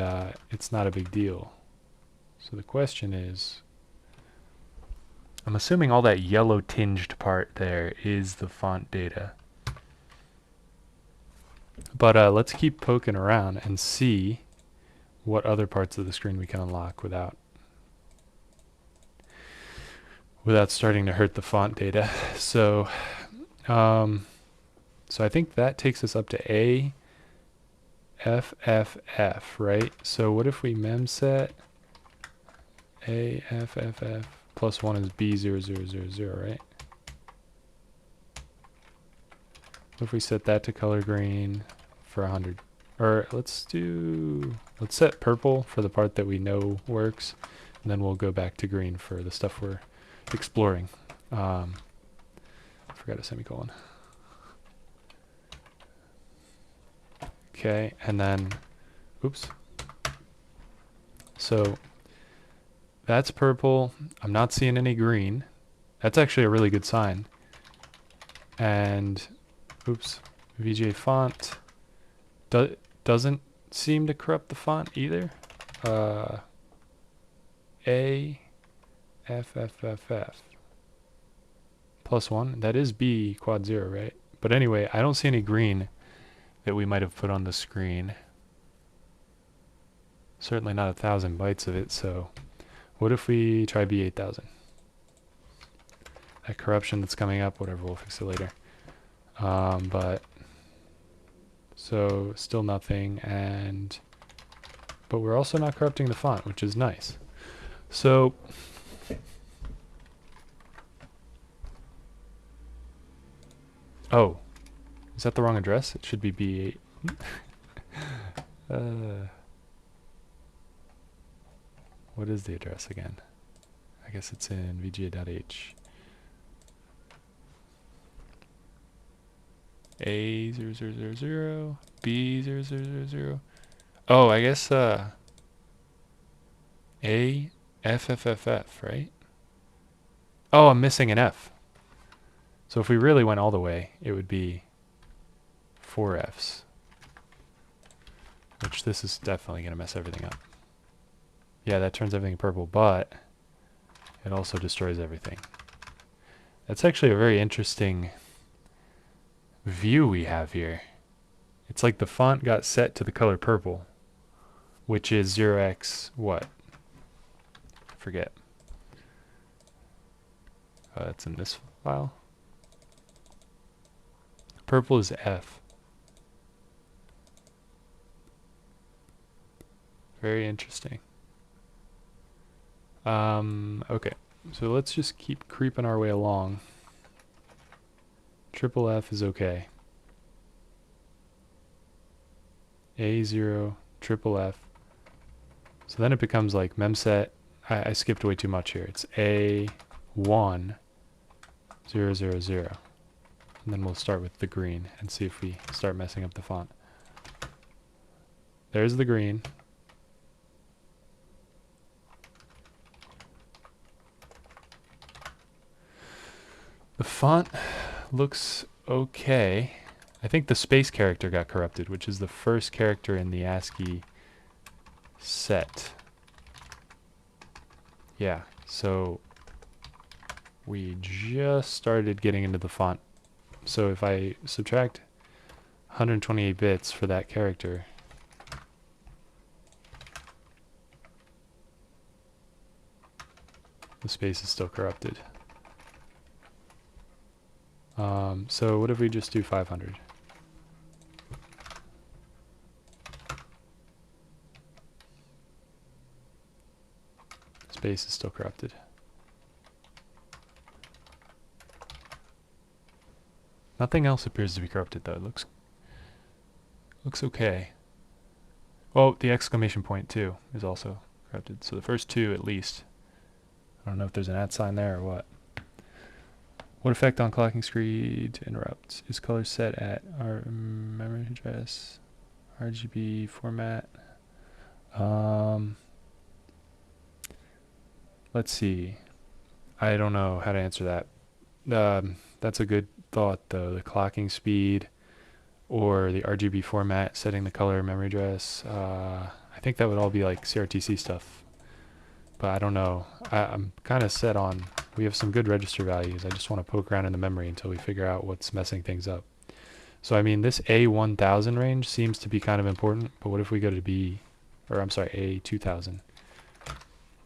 it's not a big deal. So the question is, I'm assuming all that yellow tinged part there is the font data. But let's keep poking around and see what other parts of the screen we can unlock without starting to hurt the font data. So so I think that takes us up to A, F, F, F, right? So what if we memset A, F, F, F plus 1 is B0000, right? What if we set that to color green for 100? Or let's set purple for the part that we know works, and then we'll go back to green for the stuff we're exploring. Forgot a semicolon. Okay, and then, oops. So that's purple. I'm not seeing any green. That's actually a really good sign. And, oops, VGA font doesn't seem to corrupt the font either. A, F, F, F, F. Plus 1. That is B quad 0, right? But anyway, I don't see any green that we might have put on the screen. Certainly not 1,000 bytes of it, so what if we try B8000? That corruption that's coming up, whatever, we'll fix it later. But so still nothing, but we're also not corrupting the font, which is nice. So oh, is that the wrong address? It should be B8. What is the address again? I guess it's in VGA.h. A0000, B0000. Oh, I guess A, F, F, F, F, right? Oh, I'm missing an F. So if we really went all the way, it would be 4 Fs. Which this is definitely going to mess everything up. Yeah, that turns everything purple, but it also destroys everything. That's actually a very interesting view we have here. It's like the font got set to the color purple, which is 0x what? Forget. It's in this file. Purple is F. Very interesting. Okay, so let's just keep creeping our way along. Triple F is okay. A0, triple F. So then it becomes like memset. I skipped way too much here. It's A1, 0, 0, 0. And then we'll start with the green and see if we start messing up the font. There's the green. The font looks okay. I think the space character got corrupted, which is the first character in the ASCII set. Yeah, so we just started getting into the font. So if I subtract 128 bits for that character, the space is still corrupted. So what if we just do 500? Space is still corrupted. Nothing else appears to be corrupted though. It looks okay. Oh, the exclamation point too is also corrupted. So the first two at least. I don't know if there's an @ sign there or what. What effect on clocking screen to interrupt? Is color set at our memory address? RGB format? Let's see. I don't know how to answer that. That's a good thought, though. The clocking speed or the RGB format, setting the color, memory address. I think that would all be like CRTC stuff. But I don't know. I'm kind of set on, we have some good register values. I just want to poke around in the memory until we figure out what's messing things up. So I mean, this A1000 range seems to be kind of important, but what if we go to A2000?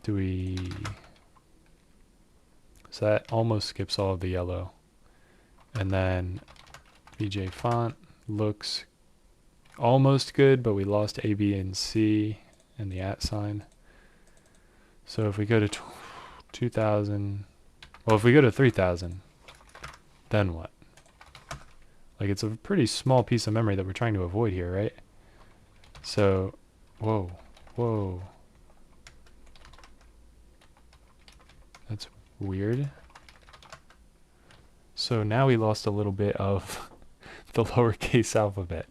Do we... So that almost skips all of the yellow. And then VGA font looks almost good, but we lost A, B, and C and the @ sign. So if we go to 2000, well, if we go to 3000, then what? Like, it's a pretty small piece of memory that we're trying to avoid here, right? So, whoa. That's weird. So now we lost a little bit of the lowercase alphabet.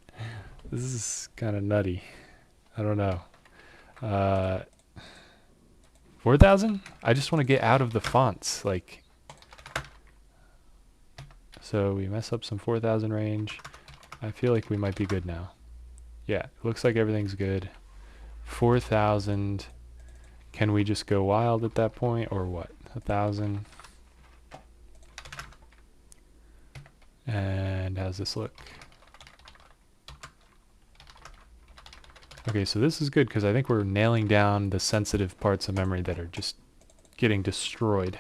This is kind of nutty. I don't know. 4000? I just want to get out of the fonts. Like, so we mess up some 4000 range. I feel like we might be good now. Yeah, it looks like everything's good. 4000. Can we just go wild at that point, or what? 1000. And how's this look? Okay, so this is good because I think we're nailing down the sensitive parts of memory that are just getting destroyed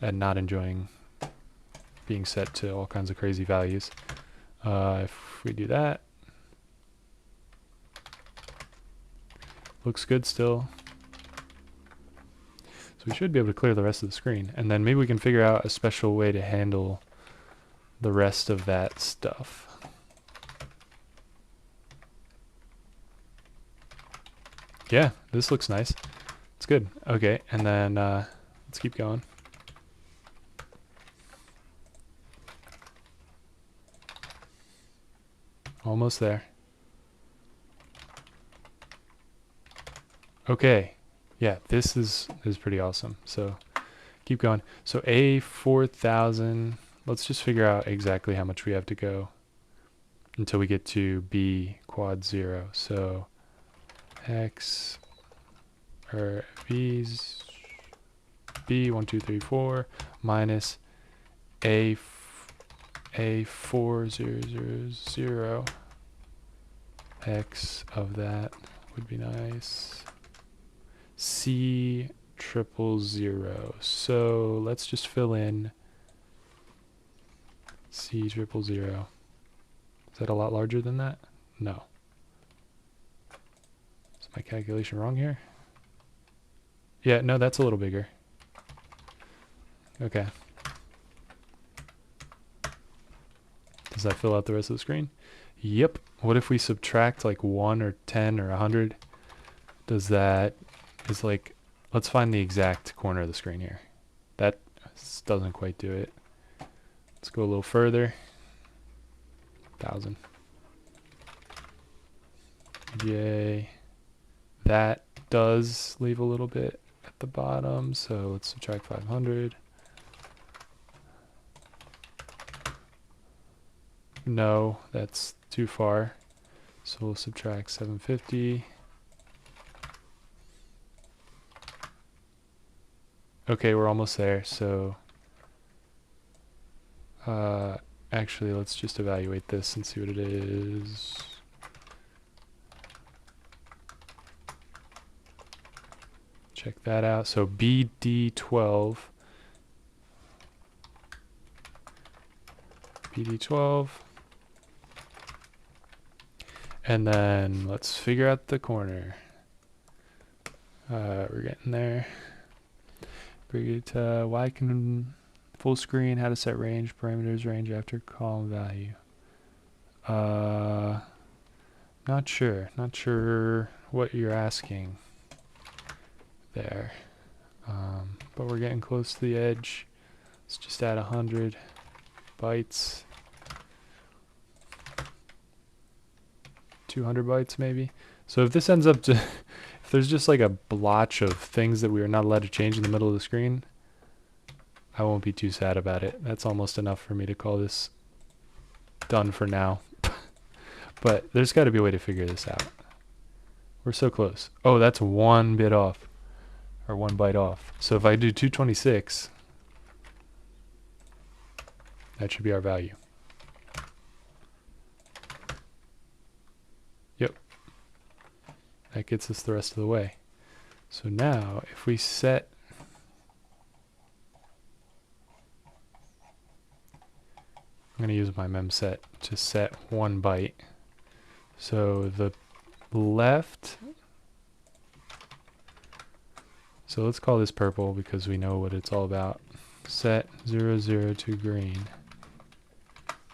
and not enjoying being set to all kinds of crazy values. If we do that, looks good still. So we should be able to clear the rest of the screen, and then maybe we can figure out a special way to handle the rest of that stuff. Yeah, this looks nice. It's good. Okay, and then let's keep going. Almost there. Okay. Yeah, this is pretty awesome. So keep going. So A4000, let's just figure out exactly how much we have to go until we get to B quad 0. So X or B's B1 2 3 4 minus A4000 X of that would be nice. C triple 0. So let's just fill in C triple 0. Is that a lot larger than that? No. Is my calculation wrong here? Yeah, no, that's a little bigger. Okay. Does that fill out the rest of the screen? Yep. What if we subtract like 1 or 10 or 100? Does that... is like... let's find the exact corner of the screen here. That doesn't quite do it. Let's go a little further. 1000. Yay. That does leave a little bit at the bottom, so let's subtract 500. No, that's too far. So we'll subtract 750. Okay, we're almost there. So actually, let's just evaluate this and see what it is. Check that out. So BD12. BD12. And then let's figure out the corner. We're getting there. Create Y can full screen, how to set range, parameters, range after column value. Not sure what you're asking there. But we're getting close to the edge. Let's just add 100 bytes. 200 bytes maybe. So if this ends up to, if there's just like a blotch of things that we are not allowed to change in the middle of the screen, I won't be too sad about it. That's almost enough for me to call this done for now. But there's got to be a way to figure this out. We're so close. Oh, that's one bit off, or one byte off. So if I do 226, that should be our value. Yep. That gets us the rest of the way. So now if we set, I'm going to use my memset to set 1 byte. So the left, so let's call this purple because we know what it's all about. Set 0, 0 to green.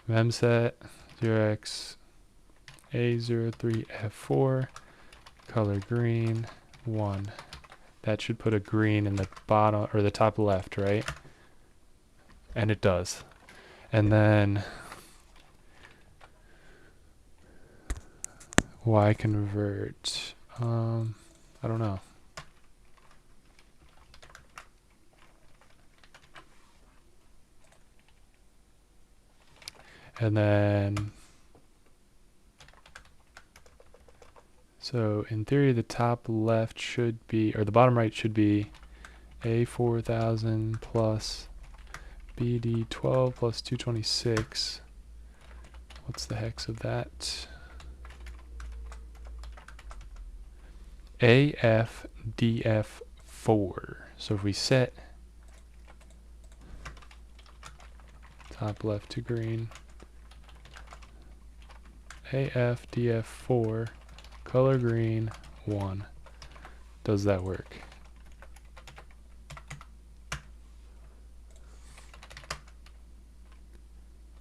Memset 0x A03 F4, color green 1. That should put a green in the bottom or the top left, right? And it does. And then Y convert. I don't know. And then, so in theory, the top left should be, or the bottom right should be A4000 plus BD12 plus 226. What's the hex of that? AFDF4. So if we set top left to green, AFDF4, color green 1. Does that work?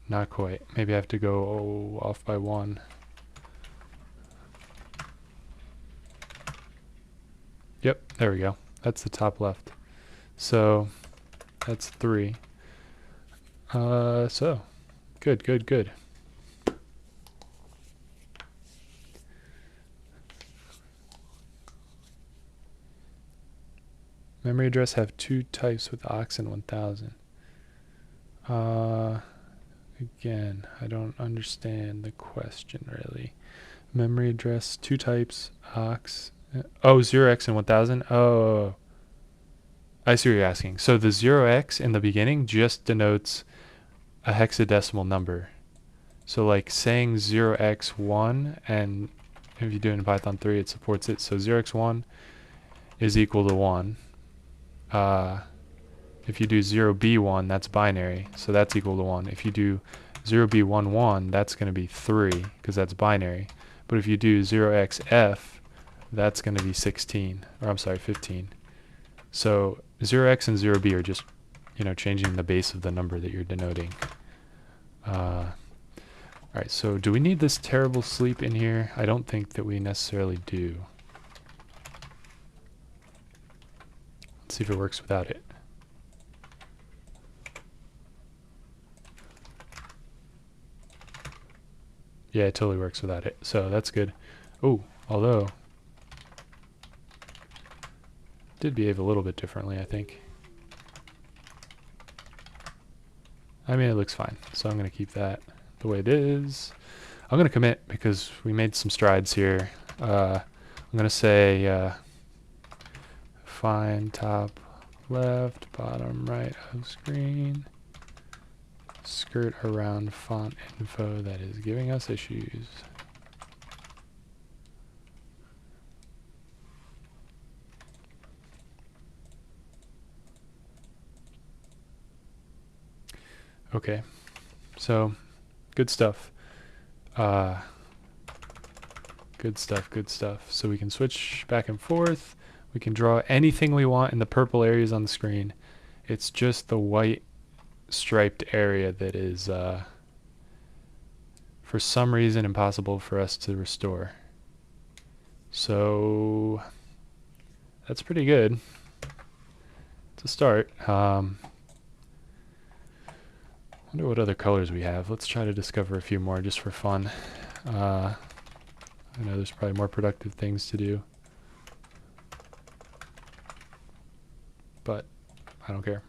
Not quite. Maybe I have to go off by 1. Yep, there we go. That's the top left. So that's 3. So good, good, good. Memory address have 2 types with aux and 1000. Again, I don't understand the question really. Memory address, 2 types, aux. Oh, 0x and 1000. Oh, I see what you're asking. So the 0x in the beginning just denotes a hexadecimal number. So like saying 0x1, and if you do it in Python 3, it supports it. So 0x1 is equal to 1. If you do 0b1, that's binary, so that's equal to 1. If you do 0b11, that's going to be 3, because that's binary. But if you do 0xf, that's going to be 16, or I'm sorry, 15. So 0x and 0b are just, changing the base of the number that you're denoting. Alright, so do we need this terrible sleep in here? I don't think that we necessarily do. Let's see if it works without it. Yeah, it totally works without it, so that's good. Oh, although did behave a little bit differently, I think. I mean, it looks fine, so I'm going to keep that the way it is. I'm going to commit because we made some strides here. I'm going to say find top left, bottom right of screen, skirt around font info that is giving us issues. Okay, so good stuff. Good stuff, good stuff. So we can switch back and forth. We can draw anything we want in the purple areas on the screen. It's just the white striped area that is, for some reason, impossible for us to restore. So that's pretty good to start. Wonder what other colors we have. Let's try to discover a few more just for fun. I know there's probably more productive things to do, but I don't care.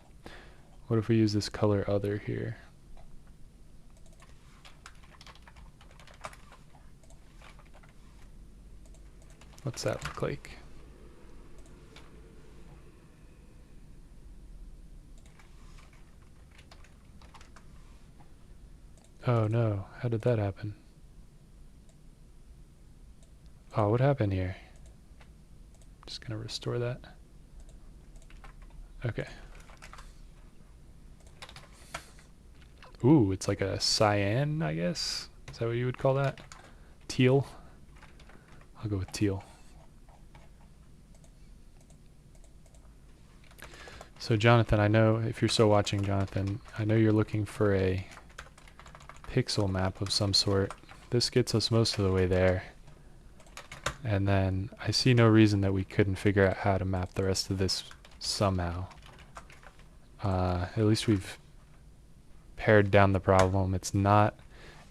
What if we use this color other here? What's that look like? Oh no, how did that happen? Oh, what happened here? Just gonna restore that. Okay. Ooh, it's like a cyan, I guess? Is that what you would call that? Teal? I'll go with teal. So Jonathan, I know, if you're still watching, Jonathan, I know you're looking for a pixel map of some sort. This gets us most of the way there. And then I see no reason that we couldn't figure out how to map the rest of this somehow. At least we've pared down the problem. It's not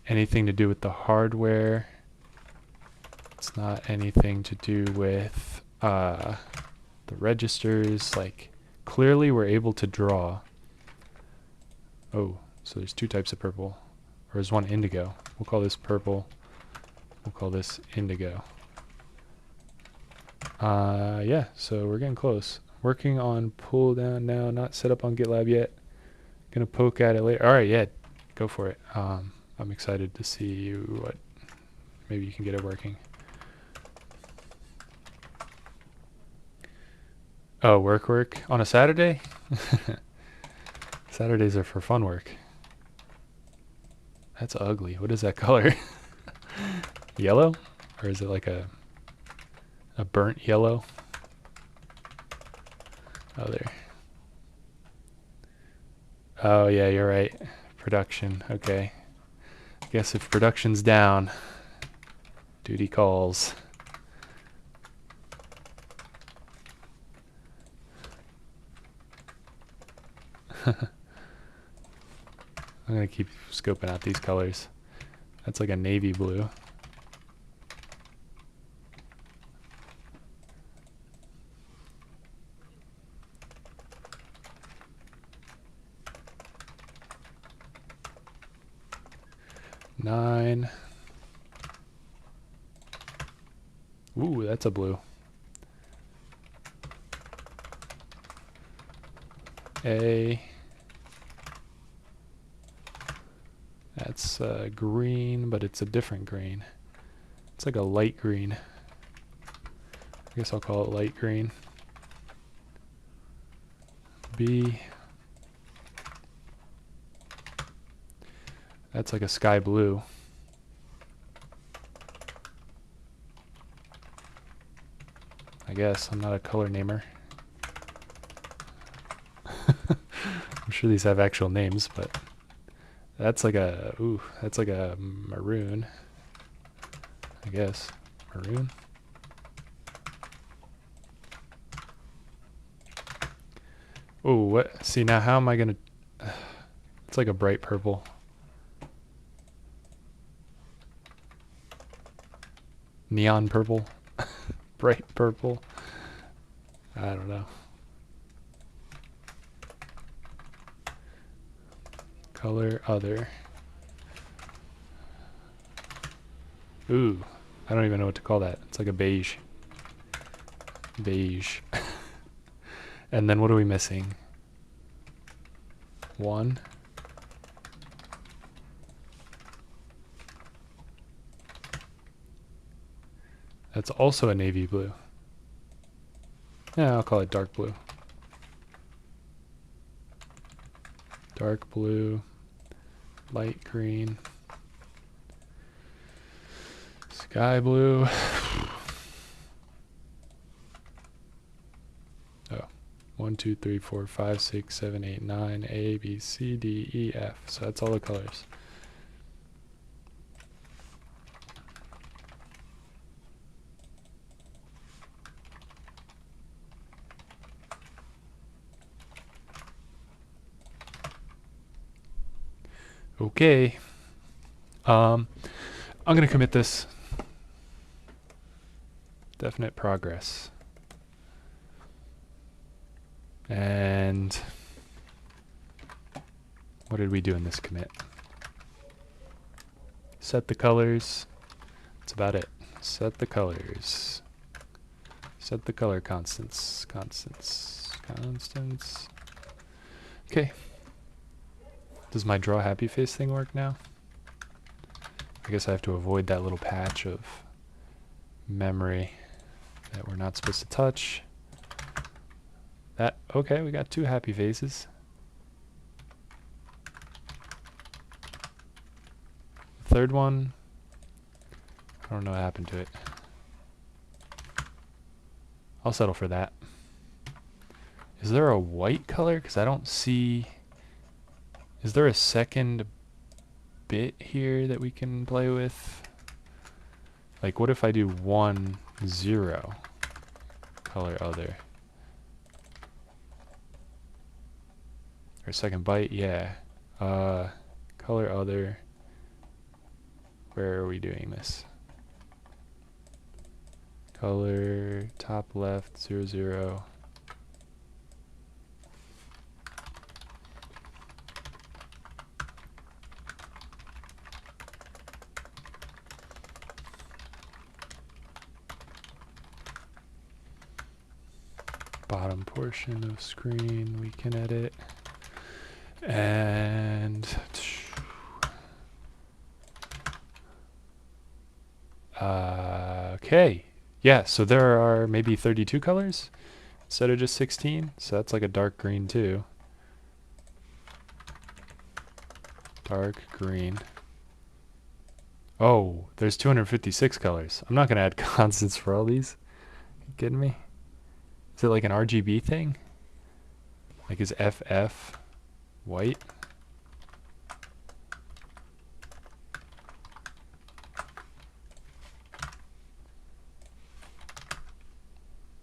anything to do with the hardware. It's not anything to do with the registers. Like, clearly we're able to draw. Oh, so there's two types of purple. Or there's one indigo. We'll call this purple. We'll call this indigo. Yeah, so we're getting close. Working on pull down now, not set up on GitLab yet. Gonna poke at it later. Alright, yeah, go for it. I'm excited to see what, maybe you can get it working. Oh, work on a Saturday? Saturdays are for fun work. That's ugly. What is that color? Yellow? Or is it like a burnt yellow? Oh, there. Oh, yeah, you're right. Production. Okay. I guess if production's down, duty calls. I'm going to keep scoping out these colors. That's like a navy blue. Nine. Ooh, that's a blue. A. That's green, but it's a different green. It's like a light green. I guess I'll call it light green. B. That's like a sky blue. I guess. I'm not a color namer. I'm sure these have actual names, but that's like a, ooh, that's like a maroon. I guess. Maroon? Oh, what? See, now how am I going to... It's like a bright purple. Neon purple. Bright purple. I don't know. Color other. Ooh, I don't even know what to call that. It's like a beige. Beige. And then what are we missing? One. That's also a navy blue. Yeah, I'll call it dark blue. Dark blue, light green, sky blue. Oh, 1, 2, 3, 4, 5, 6, 7, 8, 9, A, B, C, D, E, F. So that's all the colors. Okay. I'm going to commit this. Definite progress. And What did we do in this commit? Set the colors. That's about it. Set the colors. Set the color constants. Constants. Okay. Does my draw happy face thing work now? I guess I have to avoid that little patch of memory that we're not supposed to touch. That, okay, we got 2 happy faces. The third one, I don't know what happened to it. I'll settle for that. Is there a white color? Because I don't see... Is there a second bit here that we can play with? Like, what if I do 1, 0? Color other. Or second byte, yeah. Color other. Where are we doing this? Color top left 0, 0. Bottom portion of screen we can edit. And okay. Yeah, so there are maybe 32 colors instead of just 16. So that's like a dark green too. Dark green. Oh, there's 256 colors. I'm not going to add constants for all these. You kidding me? Is it like an RGB thing? Like is FF white?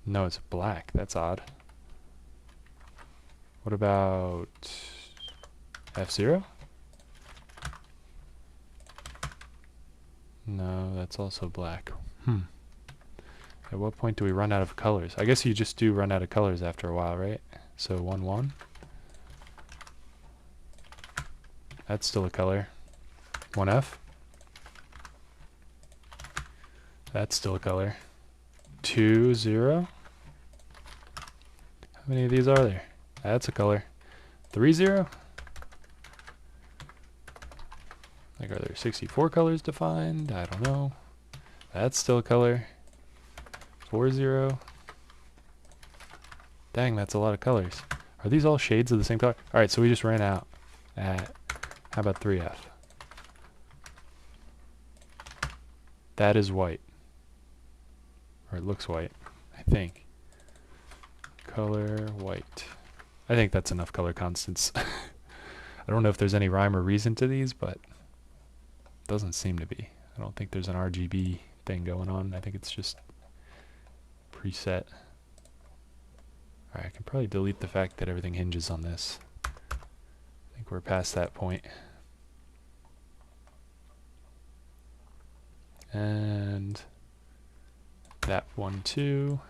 No, it's black. That's odd. What about F0? No, that's also black. At what point do we run out of colors? I guess you just do run out of colors after a while, right? So 1, 1. That's still a color. 1F. That's still a color. 2, 0. How many of these are there? That's a color. 3, 0. Like, are there 64 colors defined? I don't know. That's still a color. 4, 0. Dang, that's a lot of colors. Are these all shades of the same color? Alright, so we just ran out at, how about 3F? That is white. Or it looks white, I think. Color white. I think that's enough color constants. I don't know if there's any rhyme or reason to these, but it doesn't seem to be. I don't think there's an RGB thing going on. I think it's just preset. Alright, I can probably delete the fact that everything hinges on this. I think we're past that point. And that one too.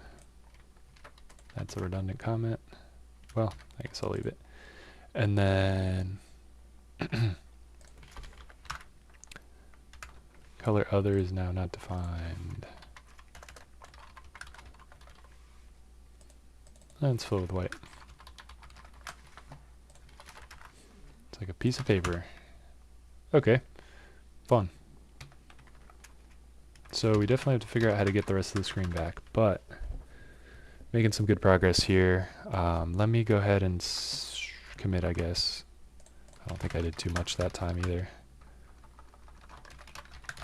That's a redundant comment. Well, I guess I'll leave it. And then color other is now not defined. And it's filled with white. It's like a piece of paper. Okay, fun. So we definitely have to figure out how to get the rest of the screen back, but making some good progress here. Let me go ahead and commit, I guess. I don't think I did too much that time either.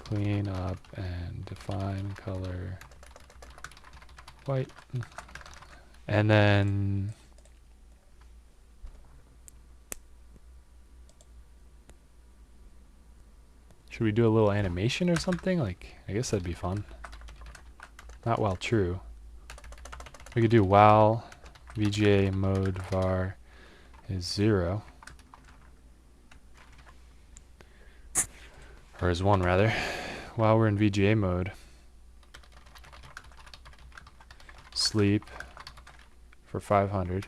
Clean up and define color white. And then should we do a little animation or something? Like, I guess that'd be fun. Not while true. We could do while VGA mode var is 0. Or is 1 rather. While we're in VGA mode. Sleep for 500.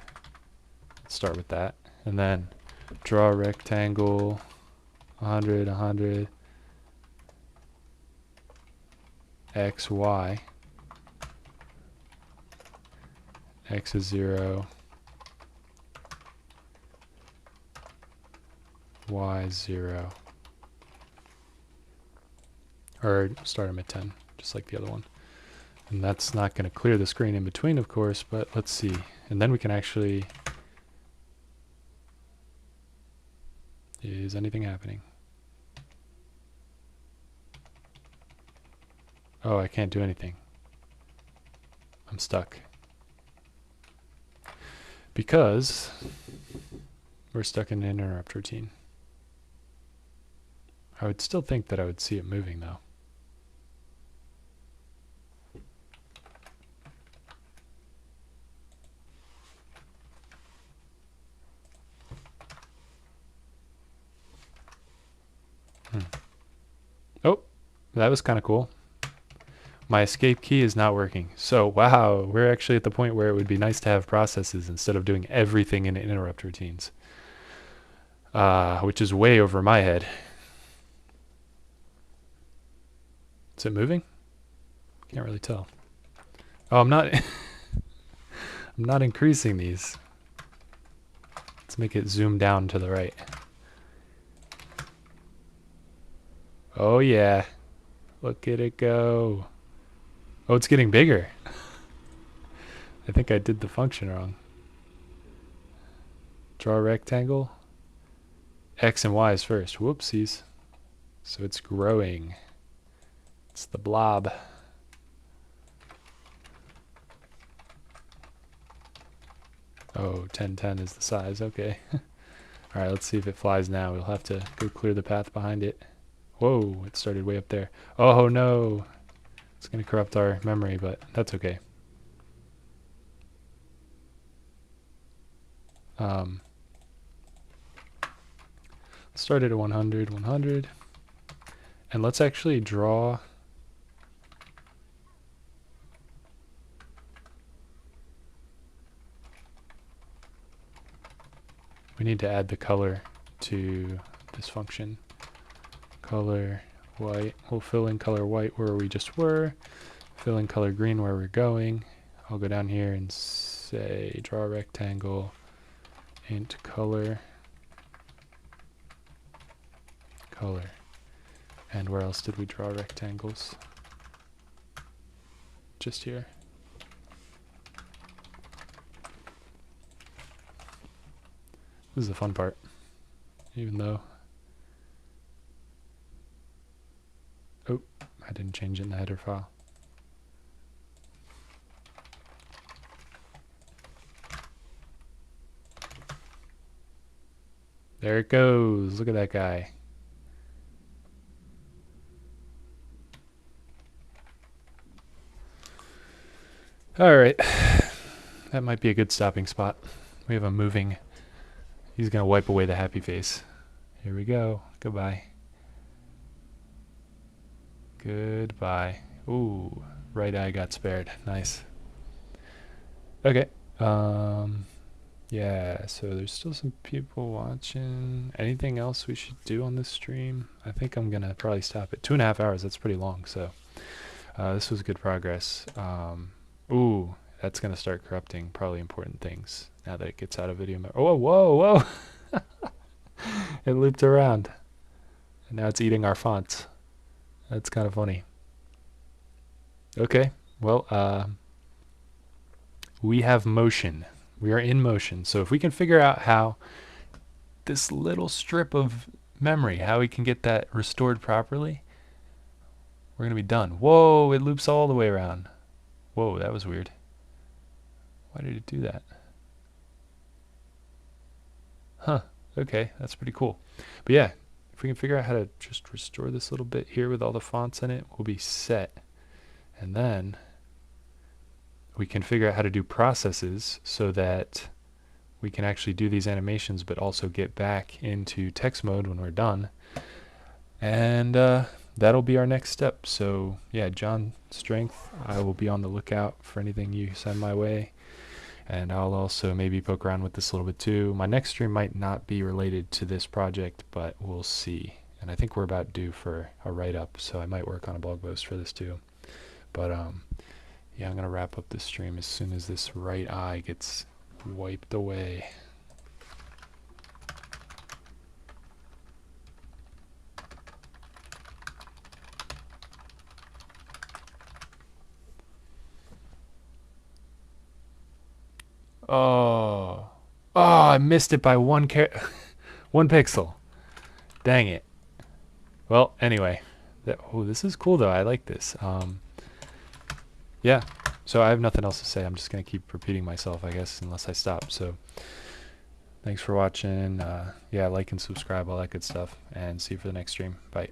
Let's start with that. And then draw a rectangle, 100, 100, x, y. X is 0, y is 0. Or start them at 10, just like the other one. And that's not going to clear the screen in between, of course, but let's see. And then we can actually... Is anything happening? Oh, I can't do anything. I'm stuck. Because we're stuck in an interrupt routine. I would still think that I would see it moving, though. Oh, that was kind of cool. My escape key is not working. So, wow, we're actually at the point where it would be nice to have processes instead of doing everything in interrupt routines. Which is way over my head. Is it moving? Can't really tell. Oh, I'm not... I'm not increasing these. Let's make it zoom down to the right. Oh, yeah. Look at it go. Oh, it's getting bigger. I think I did the function wrong. Draw a rectangle. X and Y is first. Whoopsies. So it's growing. It's the blob. Oh, 1010 is the size. Okay. Alright, let's see if it flies now. We'll have to go clear the path behind it. Whoa, it started way up there. Oh no! It's going to corrupt our memory, but that's okay. Start it at 100, 100. And let's actually draw... We need to add the color to this function. Color white. We'll fill in color white where we just were. Fill in color green where we're going. I'll go down here and say draw a rectangle, int color, color. And where else did we draw rectangles? Just here. This is the fun part, even though... Oh, I didn't change it in the header file. There it goes. Look at that guy. All right. That might be a good stopping spot. We have a moving... He's going to wipe away the happy face. Here we go. Goodbye. Goodbye. Ooh, right eye got spared. Nice. Okay. Yeah, so there's still some people watching. Anything else we should do on this stream? I think I'm going to probably stop at 2.5 hours. That's pretty long, so this was good progress. Ooh, that's going to start corrupting probably important things now that it gets out of video mode. Oh, whoa, whoa! It looped around. And now it's eating our fonts. That's kind of funny. Okay, well, we have motion. We are in motion. So if we can figure out how this little strip of memory, how we can get that restored properly, we're going to be done. Whoa, it loops all the way around. Whoa, that was weird. Why did it do that? Huh, okay, that's pretty cool. But yeah, if we can figure out how to just restore this little bit here with all the fonts in it, we'll be set. And then we can figure out how to do processes so that we can actually do these animations but also get back into text mode when we're done. And that'll be our next step. So yeah, John Strength, I will be on the lookout for anything you send my way. And I'll also maybe poke around with this a little bit too. My next stream might not be related to this project, but we'll see. And I think we're about due for a write-up, so I might work on a blog post for this too. But yeah, I'm gonna wrap up this stream as soon as this right eye gets wiped away. Oh, I missed it by one pixel. Dang it. Well, anyway, this is cool though. I like this. Yeah. So I have nothing else to say. I'm just gonna keep repeating myself, I guess, unless I stop. So thanks for watching. Yeah, like and subscribe, all that good stuff, and see you for the next stream. Bye.